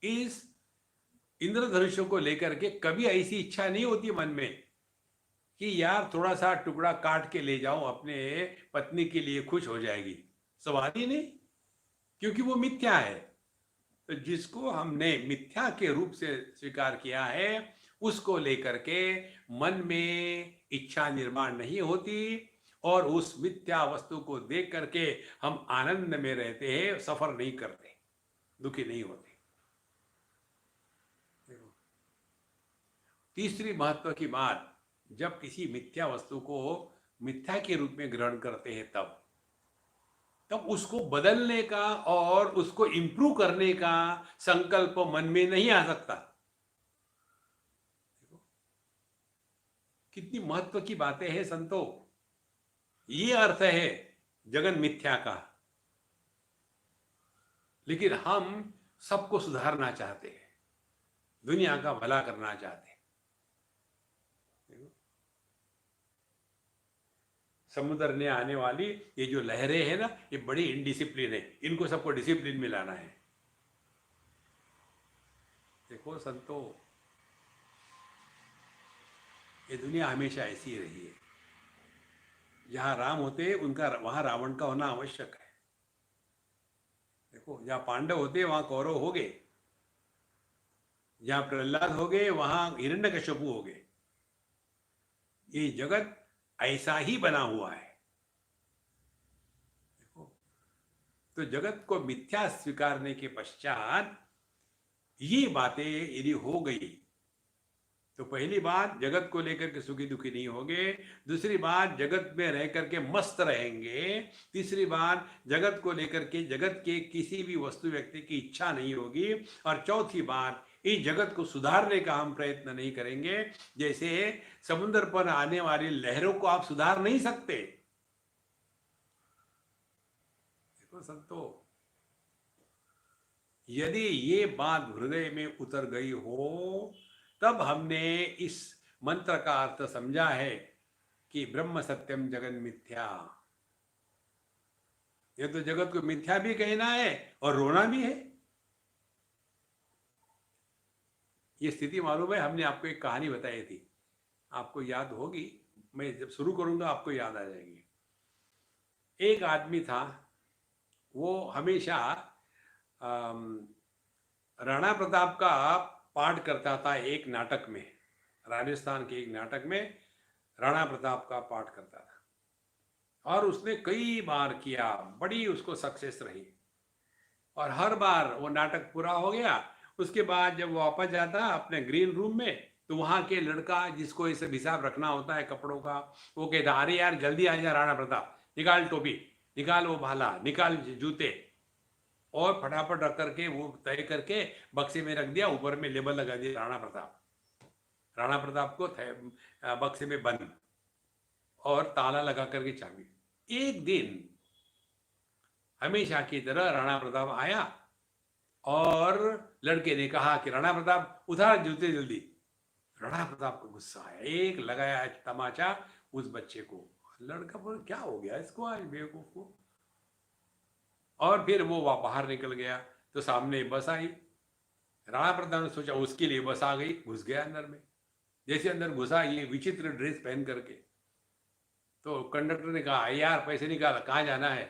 इस इंद्रधनुषों को लेकर के कभी ऐसी इच्छा नहीं होती मन में कि यार थोड़ा सा टुकड़ा काट के ले जाऊं अपने पत्नी के लिए, खुश हो जाएगी। सवाल ही नहीं, क्योंकि वो मिथ्या है। तो जिसको हमने मिथ्या के रूप से स्वीकार किया है, उसको लेकर के मन में इच्छा निर्माण नहीं होती, और उस मिथ्या वस्तु को देख करके हम आनंद में रहते हैं, सफर नहीं करते, दुखी नहीं होते। तीसरी महत्व की बात, जब किसी मिथ्या वस्तु को मिथ्या के रूप में ग्रहण करते हैं तब उसको बदलने का और उसको इंप्रूव करने का संकल्प मन में नहीं आ सकता। कितनी महत्व की बातें हैं संतो। ये अर्थ है जगन मिथ्या का। लेकिन हम सबको सुधारना चाहते हैं, दुनिया का भला करना चाहते हैं। समुद्र ने आने वाली ये जो लहरें हैं ना, ये बड़ी इनडिसिप्लिन है, इनको सबको डिसिप्लिन में लाना है। देखो संतो, ये दुनिया हमेशा ऐसी ही रही है। जहां राम होते उनका वहां रावण का होना आवश्यक है। देखो, जहां पांडव होते वहां कौरव हो गए, जहां प्रहलाद हो गए वहां हिरण्यकश्यपु हो गए। ये जगत ऐसा ही बना हुआ है। देखो, तो जगत को मिथ्या स्वीकारने के पश्चात ये बातें यदि हो गई, तो पहली बात, जगत को लेकर के सुखी दुखी नहीं होंगे। दूसरी बात, जगत में रह करके मस्त रहेंगे। तीसरी बात, जगत को लेकर के जगत के किसी भी वस्तु व्यक्ति की इच्छा नहीं होगी। और चौथी बात, इस जगत को सुधारने का हम प्रयत्न नहीं करेंगे। जैसे समुद्र पर आने वाली लहरों को आप सुधार नहीं सकते। देखो संतो, यदि ये बात हृदय में उतर गई हो, तब हमने इस मंत्र का अर्थ समझा है कि ब्रह्म सत्यम जगन मिथ्या। ये तो जगत को मिथ्या भी कहना है और रोना भी है। ये स्थिति मालूम है, हमने आपको एक कहानी बताई थी, आपको याद होगी, मैं जब शुरू करूंगा आपको याद आ जाएगी। एक आदमी था, वो हमेशा राणा प्रताप का पाठ करता था। एक नाटक में, राजस्थान के एक नाटक में राणा प्रताप का पाठ करता था, और उसने कई बार किया, बड़ी उसको सक्सेस रही, और हर बार वो नाटक पूरा हो गया। उसके बाद जब वो वापस जाता अपने ग्रीन रूम में, तो वहां के लड़का जिसको इसे हिसाब रखना होता है कपड़ों का, वो कहता, अरे यार जल्दी आ जा राणा प्रताप, निकाल टोपी, निकाल वो भाला, निकाल जूते, और फटाफट रख करके वो तय करके बक्से में रख दिया, ऊपर में लेबल लगा दिया राणा प्रताप। राणा प्रताप को बक्से में बंद, और ताला लगा करके चाबी। एक दिन हमेशा की तरह राणा प्रताप आया, और लड़के ने कहा कि राणा प्रताप उतार जूते जल्दी। राणा प्रताप को गुस्सा आया, एक लगाया तमाचा उस बच्चे को। लड़का बोला, क्या हो गया इसको आज बेवकूफ को। और फिर वो बाहर निकल गया, तो सामने बस आई। राणा प्रताप ने सोचा उसके लिए बस आ गई, घुस गया अंदर में। जैसे अंदर घुसा, ये विचित्र ड्रेस पहन करके, तो कंडक्टर ने कहा, यार पैसे निकाला, कहाँ जाना है।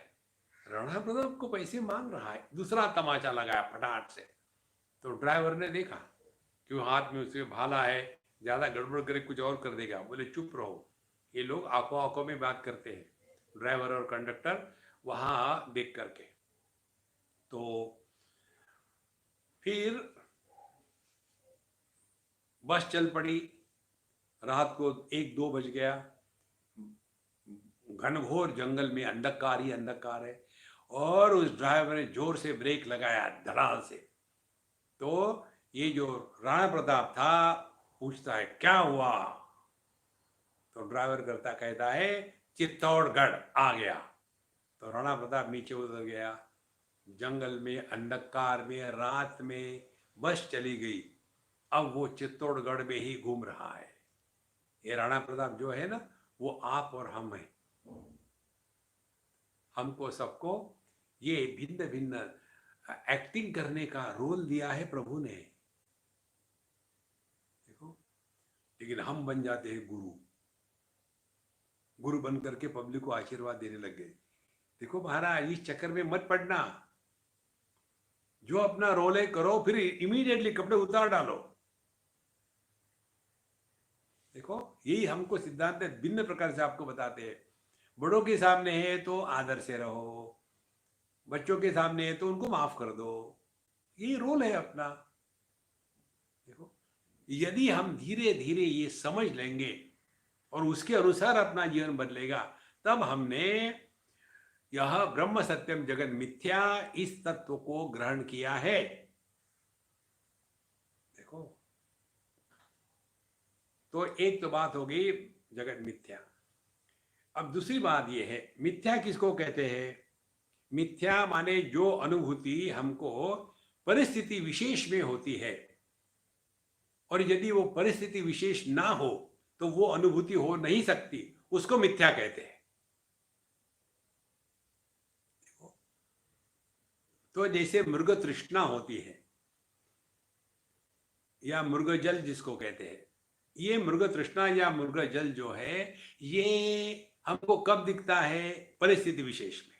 राणा प्रताप को पैसे मांग रहा है। दूसरा तमाचा लगाया फटाट से। तो ड्राइवर ने देखा कि हाथ में उसके भाला है, ज्यादा गड़बड़ करे कुछ और कर देगा। बोले चुप रहो, ये लोग आंखों आंखों में बात करते हैं, ड्राइवर और कंडक्टर वहां देख करके। तो फिर बस चल पड़ी। रात को 1-2 बज गया, घनघोर जंगल में अंधकार ही अंधकार है, और उस ड्राइवर ने जोर से ब्रेक लगाया धड़ाल से। तो ये जो राणा प्रताप था पूछता है क्या हुआ, तो ड्राइवर करता कहता है चित्तौड़गढ़ आ गया। तो राणा प्रताप नीचे उतर गया। जंगल में, अंधकार में, रात में बस चली गई। अब वो चित्तौड़गढ़ में ही घूम रहा है। ये राणा प्रताप जो है ना, वो आप और हम हैं। हमको सबको ये भिन्न भिन्न एक्टिंग करने का रोल दिया है प्रभु ने, देखो। लेकिन हम बन जाते हैं गुरु, गुरु बन करके पब्लिक को आशीर्वाद देने लग गए। देखो महाराज, इस चक्कर में मत पड़ना। जो अपना रोल है करो, फिर इमीडिएटली कपड़े उतार डालो। देखो, यही हमको सिद्धांत भिन्न प्रकार से आपको बताते हैं। बड़ों के सामने है तो आदर से रहो, बच्चों के सामने है तो उनको माफ कर दो। यही रोल है अपना। देखो, यदि हम धीरे धीरे ये समझ लेंगे और उसके अनुसार अपना जीवन बदलेगा, तब हमने यह ब्रह्म सत्यम जगत मिथ्या इस तत्व को ग्रहण किया है। देखो, तो एक तो बात हो गई जगत मिथ्या। अब दूसरी बात यह है, मिथ्या किसको कहते हैं? मिथ्या माने जो अनुभूति हमको परिस्थिति विशेष में होती है, और यदि वो परिस्थिति विशेष ना हो तो वो अनुभूति हो नहीं सकती, उसको मिथ्या कहते हैं। तो जैसे मृग तृष्णा होती है या मृग जल जिसको कहते हैं, ये मृग तृष्णा या मृग जल जो है, ये हमको कब दिखता है? परिस्थिति विशेष में।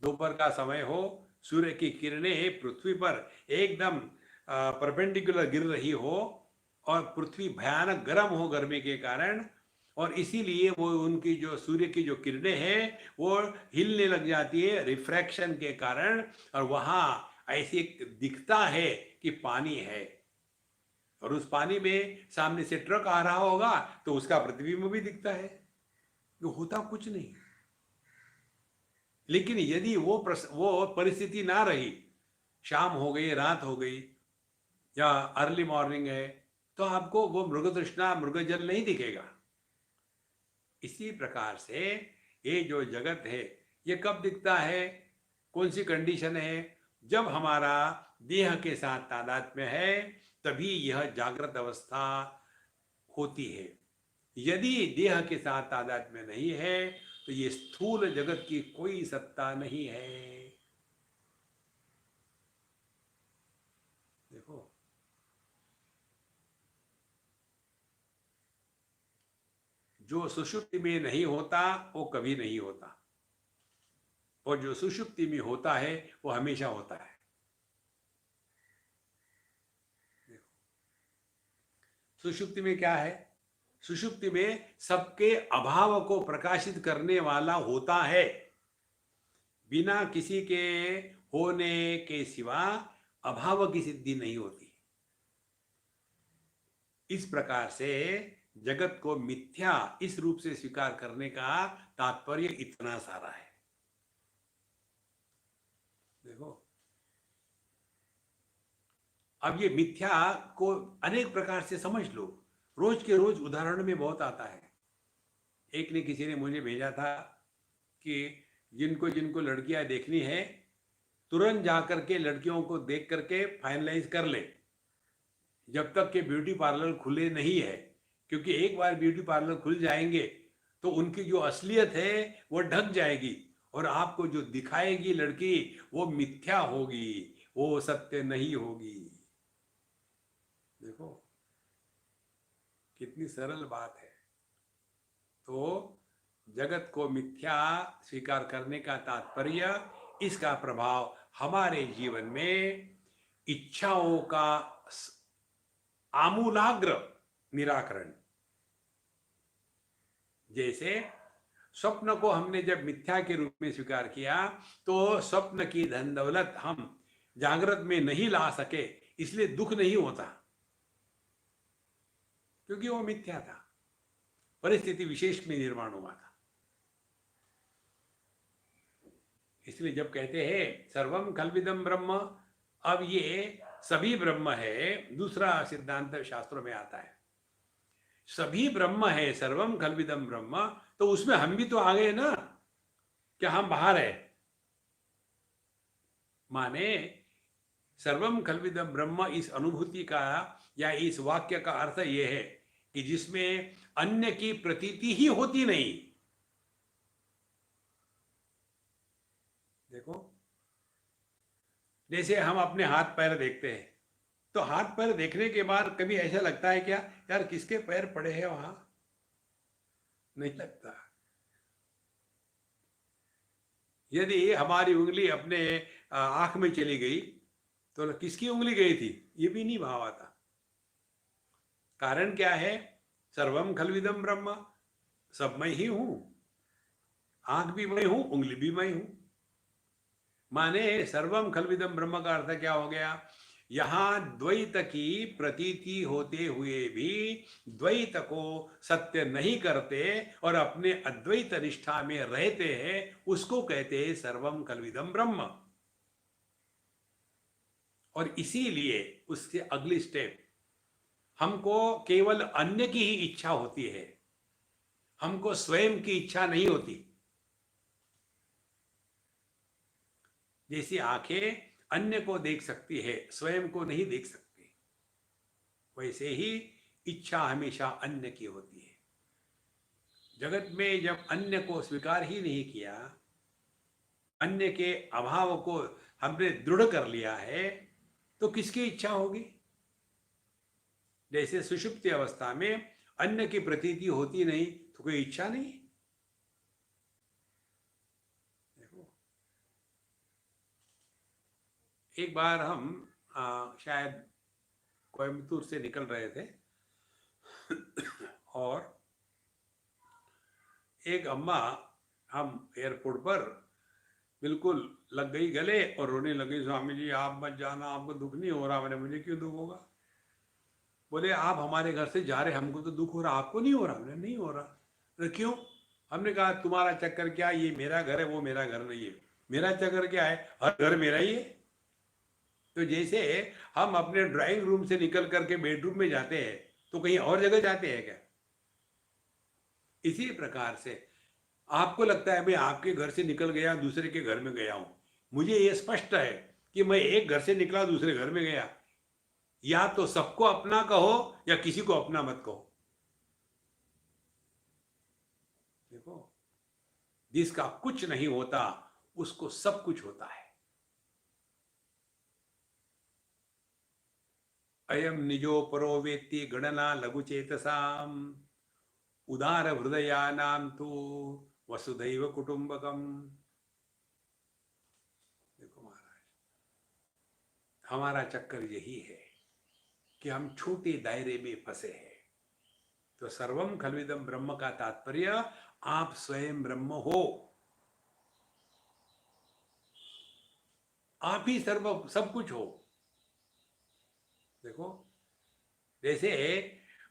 दोपहर का समय हो, सूर्य की किरणें पृथ्वी पर एकदम परपेंडिकुलर गिर रही हो और पृथ्वी भयानक गर्म हो गर्मी के कारण, और इसीलिए वो उनकी जो सूर्य की जो किरणें हैं वो हिलने लग जाती है रिफ्रैक्शन के कारण, और वहां ऐसे दिखता है कि पानी है, और उस पानी में सामने से ट्रक आ रहा होगा तो उसका प्रतिबिंब भी दिखता है। वो होता कुछ नहीं। लेकिन यदि वो परिस्थिति ना रही, शाम हो गई, रात हो गई या अर्ली मॉर्निंग है, तो आपको वो मृग तृष्णा मृग जल नहीं दिखेगा। इसी प्रकार से ये जो जगत है, ये कब दिखता है? कौन सी कंडीशन है? जब हमारा देह के साथ तादात्म्य है, तभी यह जागृत अवस्था होती है। यदि देह के साथ तादात्म्य नहीं है तो ये स्थूल जगत की कोई सत्ता नहीं है। देखो, जो सुषुप्ति में नहीं होता वो कभी नहीं होता, और जो सुषुप्ति में होता है वो हमेशा होता है। देखो, सुषुप्ति में क्या है? सुषुप्ति में सबके अभाव को प्रकाशित करने वाला होता है। बिना किसी के होने के सिवा अभाव की सिद्धि नहीं होती। इस प्रकार से जगत को मिथ्या इस रूप से स्वीकार करने का तात्पर्य इतना सारा है। देखो, अब ये मिथ्या को अनेक प्रकार से समझ लो। रोज के रोज उदाहरण में बहुत आता है। एक ने किसी ने मुझे भेजा था कि जिनको जिनको लड़कियां देखनी है, तुरंत जाकर के लड़कियों को देख करके फाइनलाइज कर ले, जब तक के ब्यूटी पार्लर खुले नहीं है। क्योंकि एक बार ब्यूटी पार्लर खुल जाएंगे तो उनकी जो असलियत है वो ढक जाएगी, और आपको जो दिखाएगी लड़की वो मिथ्या होगी, वो सत्य नहीं होगी। देखो कितनी सरल बात है। तो जगत को मिथ्या स्वीकार करने का तात्पर्य, इसका प्रभाव हमारे जीवन में इच्छाओं का आमूलाग्र निराकरण। जैसे स्वप्न को हमने जब मिथ्या के रूप में स्वीकार किया, तो स्वप्न की धन दौलत हम जागृत में नहीं ला सके, इसलिए दुख नहीं होता, क्योंकि वो मिथ्या था, परिस्थिति विशेष में निर्माण हुआ था। इसलिए जब कहते हैं सर्वम खल्विदम ब्रह्म, अब ये सभी ब्रह्म है, दूसरा सिद्धांत शास्त्रों में आता है, सभी ब्रह्म है, सर्वम खल्विदम ब्रह्म, तो उसमें हम भी तो आ गए ना, क्या हम बाहर है? माने सर्वम खल्विदम ब्रह्म इस अनुभूति का या इस वाक्य का अर्थ यह है कि जिसमें अन्य की प्रतीति ही होती नहीं। देखो, जैसे हम अपने हाथ पैर देखते हैं, तो हाथ पैर देखने के बाद कभी ऐसा लगता है क्या यार किसके पैर पड़े हैं वहां? नहीं लगता। यदि हमारी उंगली अपने आंख में चली गई तो किसकी उंगली गई थी ये भी नहीं भाव आता। कारण क्या है? सर्वम खल्विदम ब्रह्म, सब मैं ही हूं, आंख भी मैं हूं, उंगली भी मैं हूं। माने सर्वम खल्विदम ब्रह्म का अर्थ क्या हो गया? यहां द्वैत की प्रतीति होते हुए भी द्वैत को सत्य नहीं करते और अपने अद्वैत निष्ठा में रहते हैं, उसको कहते हैं सर्वम खल्विदम ब्रह्म। और इसीलिए उसके अगली स्टेप, हमको केवल अन्य की ही इच्छा होती है, हमको स्वयं की इच्छा नहीं होती। जैसी आंखें अन्य को देख सकती है, स्वयं को नहीं देख सकती, वैसे ही इच्छा हमेशा अन्य की होती है। जगत में जब अन्य को स्वीकार ही नहीं किया, अन्य के अभाव को हमने दृढ़ कर लिया है, तो किसकी इच्छा होगी? जैसे सुषुप्ति अवस्था में अन्य की प्रतीति होती नहीं तो कोई इच्छा नहीं। देखो, एक बार हम शायद कोयम्बतूर से निकल रहे थे और एक अम्मा हम एयरपोर्ट पर बिल्कुल लग गई गले और रोने लगी, स्वामी जी आप मत जाना, आपको दुख नहीं हो रहा। मैंने, मुझे क्यों दुख होगा? बोले आप हमारे घर से जा रहे, हमको तो दुख हो रहा, आपको नहीं हो रहा? मैंने, नहीं हो रहा। तो क्यों? हमने कहा तुम्हारा चक्कर क्या, ये मेरा घर है, वो मेरा घर नहीं है। मेरा चक्कर क्या है, हर घर मेरा ही है। तो जैसे हम अपने ड्राइंग रूम से निकल करके बेडरूम में जाते हैं तो कहीं और जगह जाते हैं क्या? इसी प्रकार से आपको लगता है मैं आपके घर से निकल गया, दूसरे के घर में गया हूं। मुझे यह स्पष्ट है कि मैं एक घर से निकला, दूसरे घर में गया। या तो सबको अपना कहो या किसी को अपना मत कहो। देखो, जिसका कुछ नहीं होता उसको सब कुछ होता है। अयम निजो परो वेत्ति गणना लघुचेतसाम उदार हृदयानाम तो वसुधैव कुटुंबकम। देखो महाराज, हमारा चक्कर यही है कि हम छोटे दायरे में फंसे हैं। तो सर्वम खल्विदम ब्रह्म का तात्पर्य आप स्वयं ब्रह्म हो, आप ही सर्व सब कुछ हो। देखो, जैसे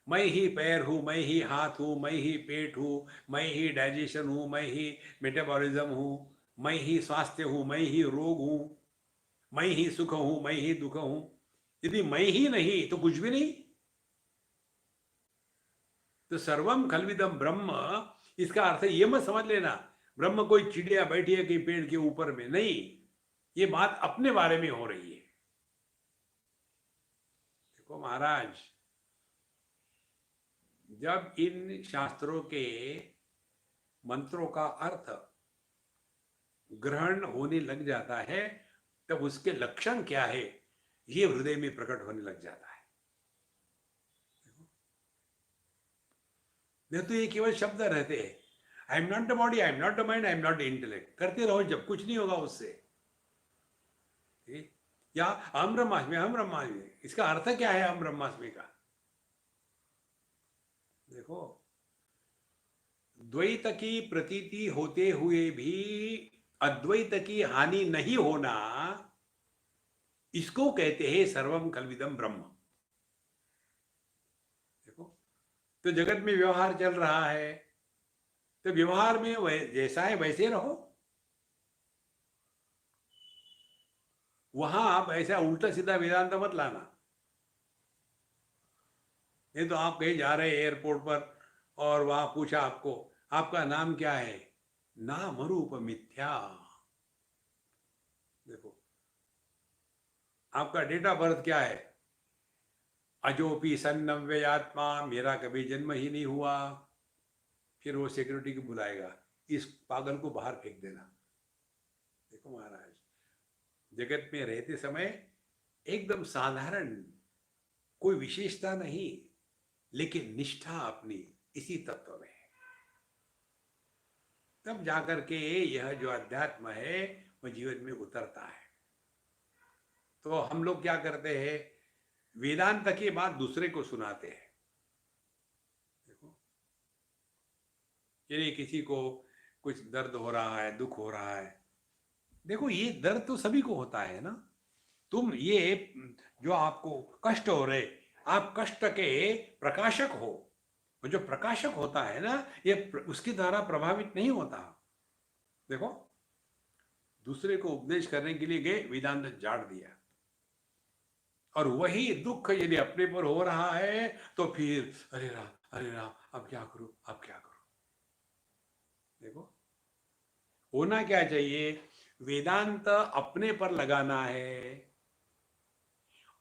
मैं ही पैर हूं, मैं ही हाथ हूं, मैं ही पेट हूं, मैं ही डाइजेशन हूं, मैं ही मेटाबॉलिज्म हूं, मैं ही स्वास्थ्य हूं, मैं ही रोग हूं, मैं ही सुख हूं, मैं ही दुख हूं। यदि मैं ही नहीं तो कुछ भी नहीं। तो सर्वम खल्विदम ब्रह्म, इसका अर्थ ये मत समझ लेना ब्रह्म कोई चिड़िया बैठी है कहीं पेड़ के ऊपर में, नहीं। ये बात अपने बारे में हो रही है। देखो महाराज, जब इन शास्त्रों के मंत्रों का अर्थ ग्रहण होने लग जाता है, तब उसके लक्षण क्या है ये हृदय में प्रकट होने लग जाता है। नहीं तो ये केवल शब्द रहते हैं। I am not the body, I am not the mind, I am not the intellect, करते रहो जब कुछ नहीं होगा उससे। या अहम ब्रह्मास्मि, अहम ब्रह्मास्मि, इसका अर्थ क्या है अहम ब्रह्मास्मि का? देखो, द्वैत की प्रतीति होते हुए भी अद्वैत की हानि नहीं होना, इसको कहते हैं सर्वम कल्विदम ब्रह्म। देखो, तो जगत में व्यवहार चल रहा है, तो व्यवहार में जैसा है वैसे रहो। वहां आप ऐसा उल्टा सीधा वेदांत मत लाना। नहीं तो आप कहीं जा रहे हैं एयरपोर्ट पर और वहां पूछा आपको आपका नाम क्या है, नाम रूप मिथ्या। देखो, आपका डेट ऑफ बर्थ क्या है, अजोपी सन्नव्य आत्मा, मेरा कभी जन्म ही नहीं हुआ। फिर वो सिक्योरिटी को बुलाएगा, इस पागल को बाहर फेंक देना। देखो महाराज, जगत में रहते समय एकदम साधारण, कोई विशेषता नहीं, लेकिन निष्ठा अपनी इसी तत्व में है। तब जाकर के यह जो अध्यात्म है वह जीवन में उतरता है। तो हम लोग क्या करते हैं, वेदांत की बात दूसरे को सुनाते हैं। देखो, यदि किसी को कुछ दर्द हो रहा है, दुख हो रहा है, देखो ये दर्द तो सभी को होता है ना। तुम ये जो आपको कष्ट हो रहे, आप कष्ट के प्रकाशक हो। जो प्रकाशक होता है ना, ये उसके द्वारा प्रभावित नहीं होता। देखो, दूसरे को उपदेश करने के लिए गए, वेदांत झाड़ दिया। और वही दुख यदि अपने पर हो रहा है तो फिर अरे राम, अब क्या करूं, अब क्या करूं। देखो, होना क्या चाहिए, वेदांत अपने पर लगाना है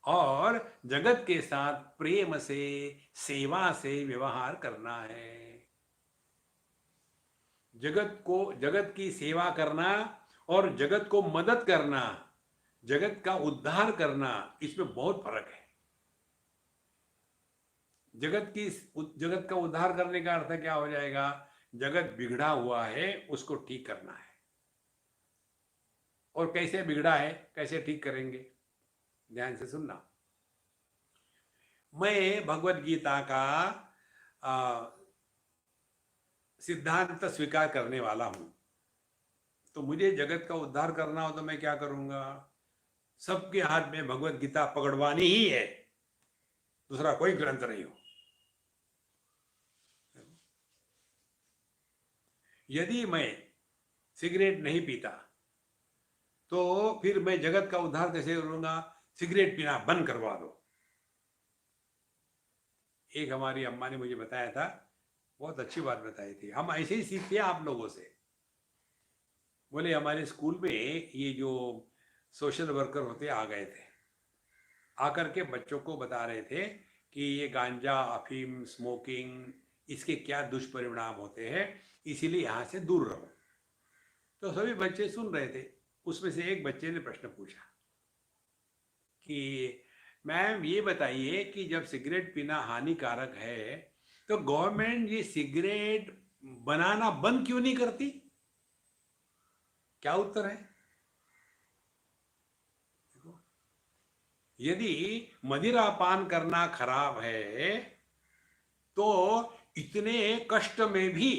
और जगत के साथ प्रेम से, सेवा से व्यवहार करना है। जगत की सेवा करना और जगत को मदद करना, जगत का उद्धार करना, इसमें बहुत फर्क है। जगत का उद्धार करने का अर्थ क्या हो जाएगा, जगत बिगड़ा हुआ है उसको ठीक करना है। और कैसे बिगड़ा है, कैसे ठीक करेंगे, ध्यान से सुनना। मैं भगवत गीता का सिद्धांत स्वीकार करने वाला हूं, तो मुझे जगत का उद्धार करना हो तो मैं क्या करूंगा, सबके हाथ में भगवत गीता पकड़वानी ही है, दूसरा कोई ग्रंथ नहीं हो। यदि मैं सिगरेट नहीं पीता तो फिर मैं जगत का उद्धार कैसे करूंगा, सिगरेट पीना बंद करवा दो। एक हमारी अम्मा ने मुझे बताया था, बहुत अच्छी बात बताई थी, हम ऐसे ही सीखते हैं आप लोगों से। बोले हमारे स्कूल में ये जो सोशल वर्कर होते आ गए थे, आकर के बच्चों को बता रहे थे कि ये गांजा, अफीम, स्मोकिंग, इसके क्या दुष्परिणाम होते हैं, इसीलिए यहाँ से दूर रहो। तो सभी बच्चे सुन रहे थे। उसमें से एक बच्चे ने प्रश्न पूछा कि मैम ये बताइए कि जब सिगरेट पीना हानिकारक है तो गवर्नमेंट ये सिगरेट बनाना बंद क्यों नहीं करती। क्या उत्तर है, यदि मदिरा पान करना खराब है तो इतने कष्ट में भी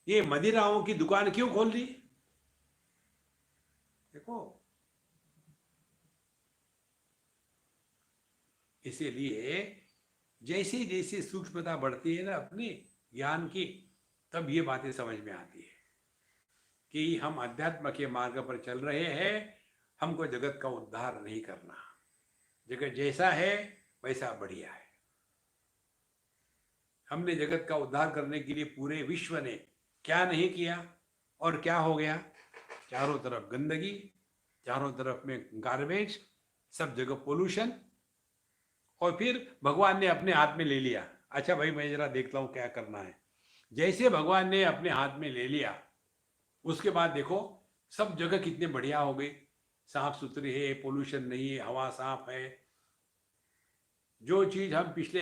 ये मदिराओं की दुकान क्यों खोल दी। देखो, इसीलिए जैसे जैसे सूक्ष्मता बढ़ती है ना अपनी ज्ञान की, तब ये बातें समझ में आती है कि हम अध्यात्म के मार्ग पर चल रहे हैं, हमको जगत का उद्धार नहीं करना। जगत जैसा है वैसा बढ़िया है। हमने जगत का उद्धार करने के लिए पूरे विश्व ने क्या नहीं किया, और क्या हो गया, चारों तरफ गंदगी, चारों तरफ में गार्बेज, सब जगह पोल्यूशन। और फिर भगवान ने अपने हाथ में ले लिया, अच्छा भाई मैं जरा देखता हूं क्या करना है। जैसे भगवान ने अपने हाथ में ले लिया, उसके बाद देखो सब जगह कितने बढ़िया हो गई, साफ सुथरी है, पोल्यूशन नहीं है, हवा साफ है। जो चीज हम पिछले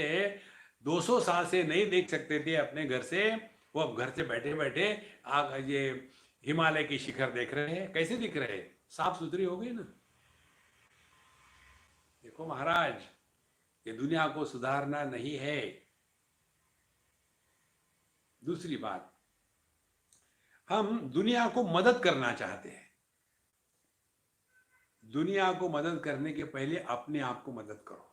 200 साल से नहीं देख सकते थे अपने घर से, वो अब घर से बैठे बैठे ये हिमालय की शिखर देख रहे हैं। कैसे दिख रहे हैं, साफ सुथरी हो गई ना। देखो महाराज, ये दुनिया को सुधारना नहीं है। दूसरी बात, हम दुनिया को मदद करना चाहते हैं। दुनिया को मदद करने के पहले अपने आप को मदद करो।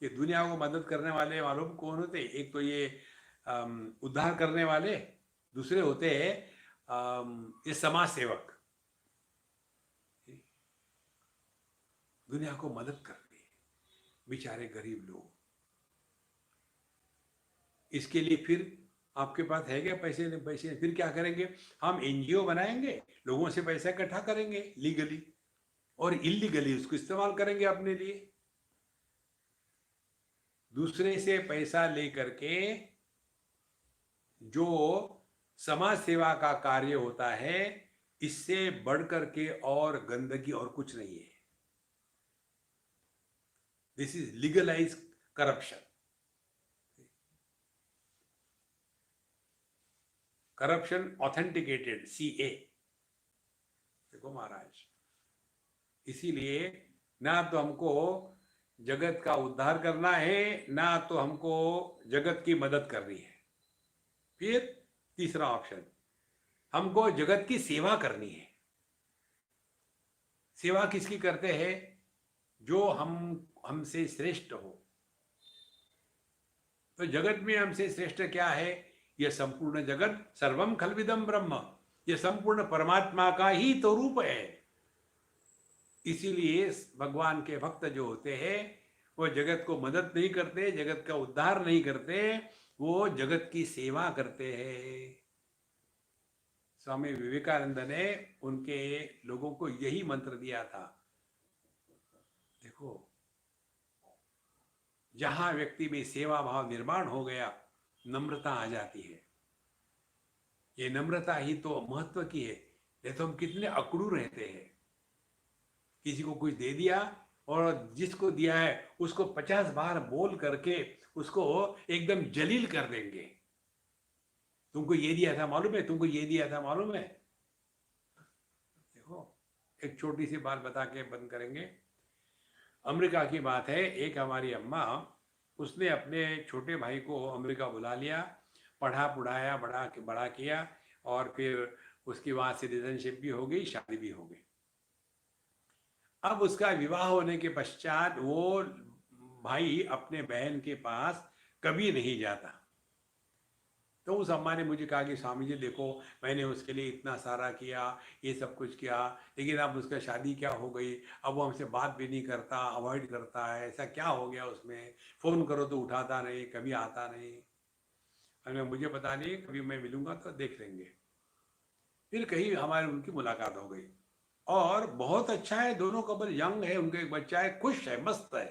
ये दुनिया को मदद करने वाले मालूम कौन होते, एक तो ये उद्धार करने वाले, दूसरे होते हैं ये समाज सेवक। दुनिया को मदद करनी है, बेचारे गरीब लोग। इसके लिए फिर आपके पास है क्या पैसे? नहीं, पैसे फिर क्या करेंगे? हम एनजीओ बनाएंगे, लोगों से पैसा इकट्ठा करेंगे लीगली, और इलीगली उसको इस्तेमाल करेंगे अपने लिए। दूसरे से पैसा लेकर के जो समाज सेवा का कार्य होता है, इससे बढ़कर के और गंदगी और कुछ नहीं है। This is legalize corruption. Corruption authenticated, CA। देखो महाराज, इसीलिए ना तो हमको जगत का उद्धार करना है, ना तो हमको जगत की मदद करनी है। फिर तीसरा ऑप्शन, हमको जगत की सेवा करनी है। सेवा किसकी करते हैं? जो हमसे श्रेष्ठ हो। तो जगत में हमसे श्रेष्ठ क्या है? यह संपूर्ण जगत, सर्वम खलविदम ब्रह्म, यह संपूर्ण परमात्मा का ही तो रूप है। इसीलिए भगवान के भक्त जो होते हैं वो जगत को मदद नहीं करते, जगत का उद्धार नहीं करते, वो जगत की सेवा करते हैं। स्वामी विवेकानंद ने उनके लोगों को यही मंत्र दिया था। देखो, जहां व्यक्ति में सेवा भाव निर्माण हो गया, नम्रता आ जाती है। ये नम्रता ही तो महत्व की है। नहीं तो हम कितने अकड़ू रहते हैं। किसी को कुछ दे दिया और जिसको दिया है उसको 50 बार बोल करके उसको एकदम जलील कर देंगे। तुमको ये दिया था मालूम है, तुमको ये दिया था मालूम है। देखो, एक छोटी सी बात बता के बंद करेंगे। अमेरिका की बात है, एक हमारी अम्मा, उसने अपने छोटे भाई को अमेरिका बुला लिया, पढ़ा पढ़ाया, बड़ा किया, और फिर उसकी वहाँ सिटीजनशिप भी हो गई, शादी भी हो गई। अब उसका विवाह होने के पश्चात वो भाई अपने बहन के पास कभी नहीं जाता। तो उस अम्मा ने मुझे कहा कि स्वामी जी देखो, मैंने उसके लिए इतना सारा किया, ये सब कुछ किया, लेकिन अब उसका शादी क्या हो गई, अब वो हमसे बात भी नहीं करता, अवॉइड करता है, ऐसा क्या हो गया उसमें? फ़ोन करो तो उठाता नहीं, कभी आता नहीं। अरे मुझे पता नहीं, कभी मैं मिलूंगा तो देख लेंगे। फिर कहीं हमारी उनकी मुलाकात हो गई, और बहुत अच्छा है, दोनों कपल यंग है, उनका एक बच्चा है, खुश है, मस्त है।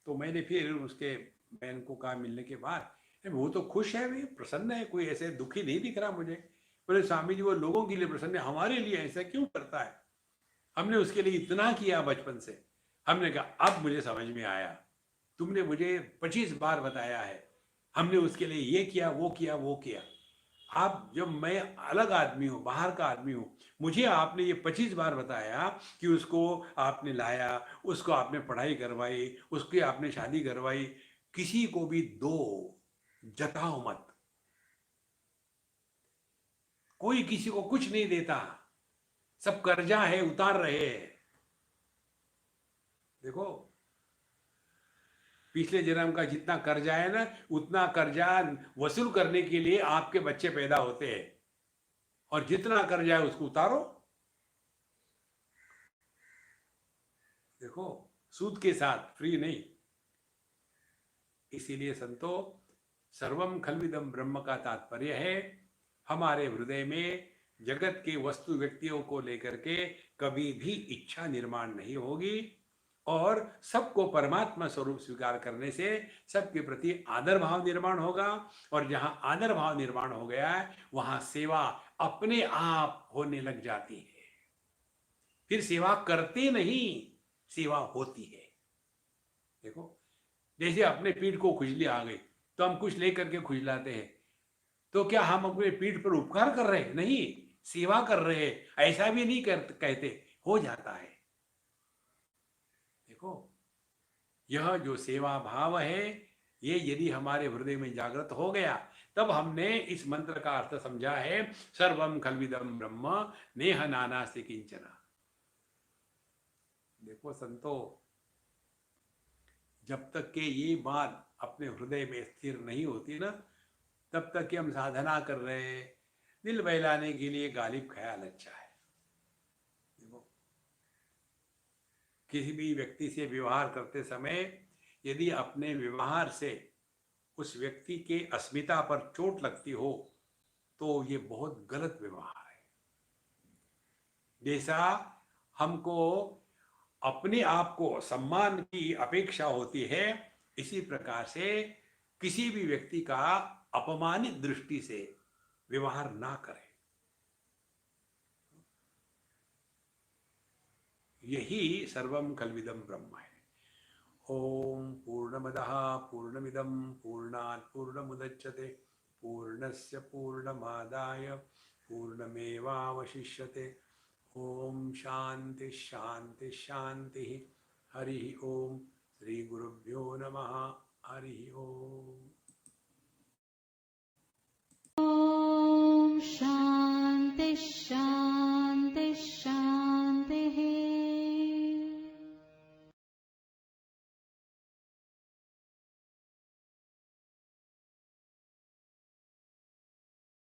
तो मैंने फिर उसके बहन को कहा मिलने के बाद, वो तो खुश है भाई, प्रसन्न है, कोई ऐसे दुखी नहीं दिख रहा मुझे। बोले स्वामी जी वो लोगों के लिए प्रसन्न है, हमारे लिए ऐसा क्यों करता है? हमने उसके लिए इतना किया बचपन से। हमने कहा अब मुझे समझ में आया, तुमने मुझे 25 बार बताया है, हमने उसके लिए ये किया, वो किया, वो किया। आप, जब मैं अलग आदमी हूँ, बाहर का आदमी हूँ, मुझे आपने ये 25 बार बताया कि उसको आपने लाया, उसको आपने पढ़ाई करवाई, उसकी आपने शादी करवाई। किसी को भी दो, जताओ मत। कोई किसी को कुछ नहीं देता, सब कर्जा है, उतार रहे हैं। देखो, पिछले जन्म का जितना कर्जा है ना, उतना कर्जा वसूल करने के लिए आपके बच्चे पैदा होते हैं, और जितना कर्जा है उसको उतारो। देखो, सूद के साथ, फ्री नहीं। इसीलिए संतो, सर्वम खलविदम ब्रह्म का तात्पर्य है हमारे हृदय में जगत के वस्तु व्यक्तियों को लेकर के कभी भी इच्छा निर्माण नहीं होगी, और सबको परमात्मा स्वरूप स्वीकार करने से सबके प्रति आदर भाव निर्माण होगा। और जहां आदर भाव निर्माण हो गया है, वहां सेवा अपने आप होने लग जाती है। फिर सेवा करते नहीं, सेवा होती है। देखो, जैसे अपने पीठ को खुजली आ गई तो हम कुछ लेकर के खुजलाते हैं, तो क्या हम अपने पीठ पर उपकार कर रहे हैं? नहीं, सेवा कर रहे हैं। ऐसा भी नहीं कहते, हो जाता है। देखो, यह जो सेवा भाव है, ये यदि हमारे हृदय में जागृत हो गया, तब हमने इस मंत्र का अर्थ समझा है, सर्वम खलविदम ब्रह्म नेह नानास्ति किंचन। देखो संतो, जब तक के ये बात अपने हृदय में स्थिर नहीं होती ना, तब तक कि हम साधना कर रहे हैं, दिल बहलाने के लिए गालिब ख्याल अच्छा है। देखो, किसी भी व्यक्ति से व्यवहार करते समय यदि अपने व्यवहार से उस व्यक्ति के अस्मिता पर चोट लगती हो तो ये बहुत गलत व्यवहार है। जैसा हमको अपने आप को सम्मान की अपेक्षा होती है, इसी प्रकार से किसी भी व्यक्ति का अपमानित दृष्टि से व्यवहार ना करें। यही सर्वम कल्विदम ब्रह्म है। ओम पूर्णमदः पूर्णमिदं पूर्णात् पूर्णमुदच्यते पूर्णस्य पूर्णमादाय पूर्णमेवावशिष्यते। ओम शांति शांति शांति। हरि ओम। श्री गुरुभ्यो नमः। हरि ओम।
ॐ शान्ति शान्ति शान्ति।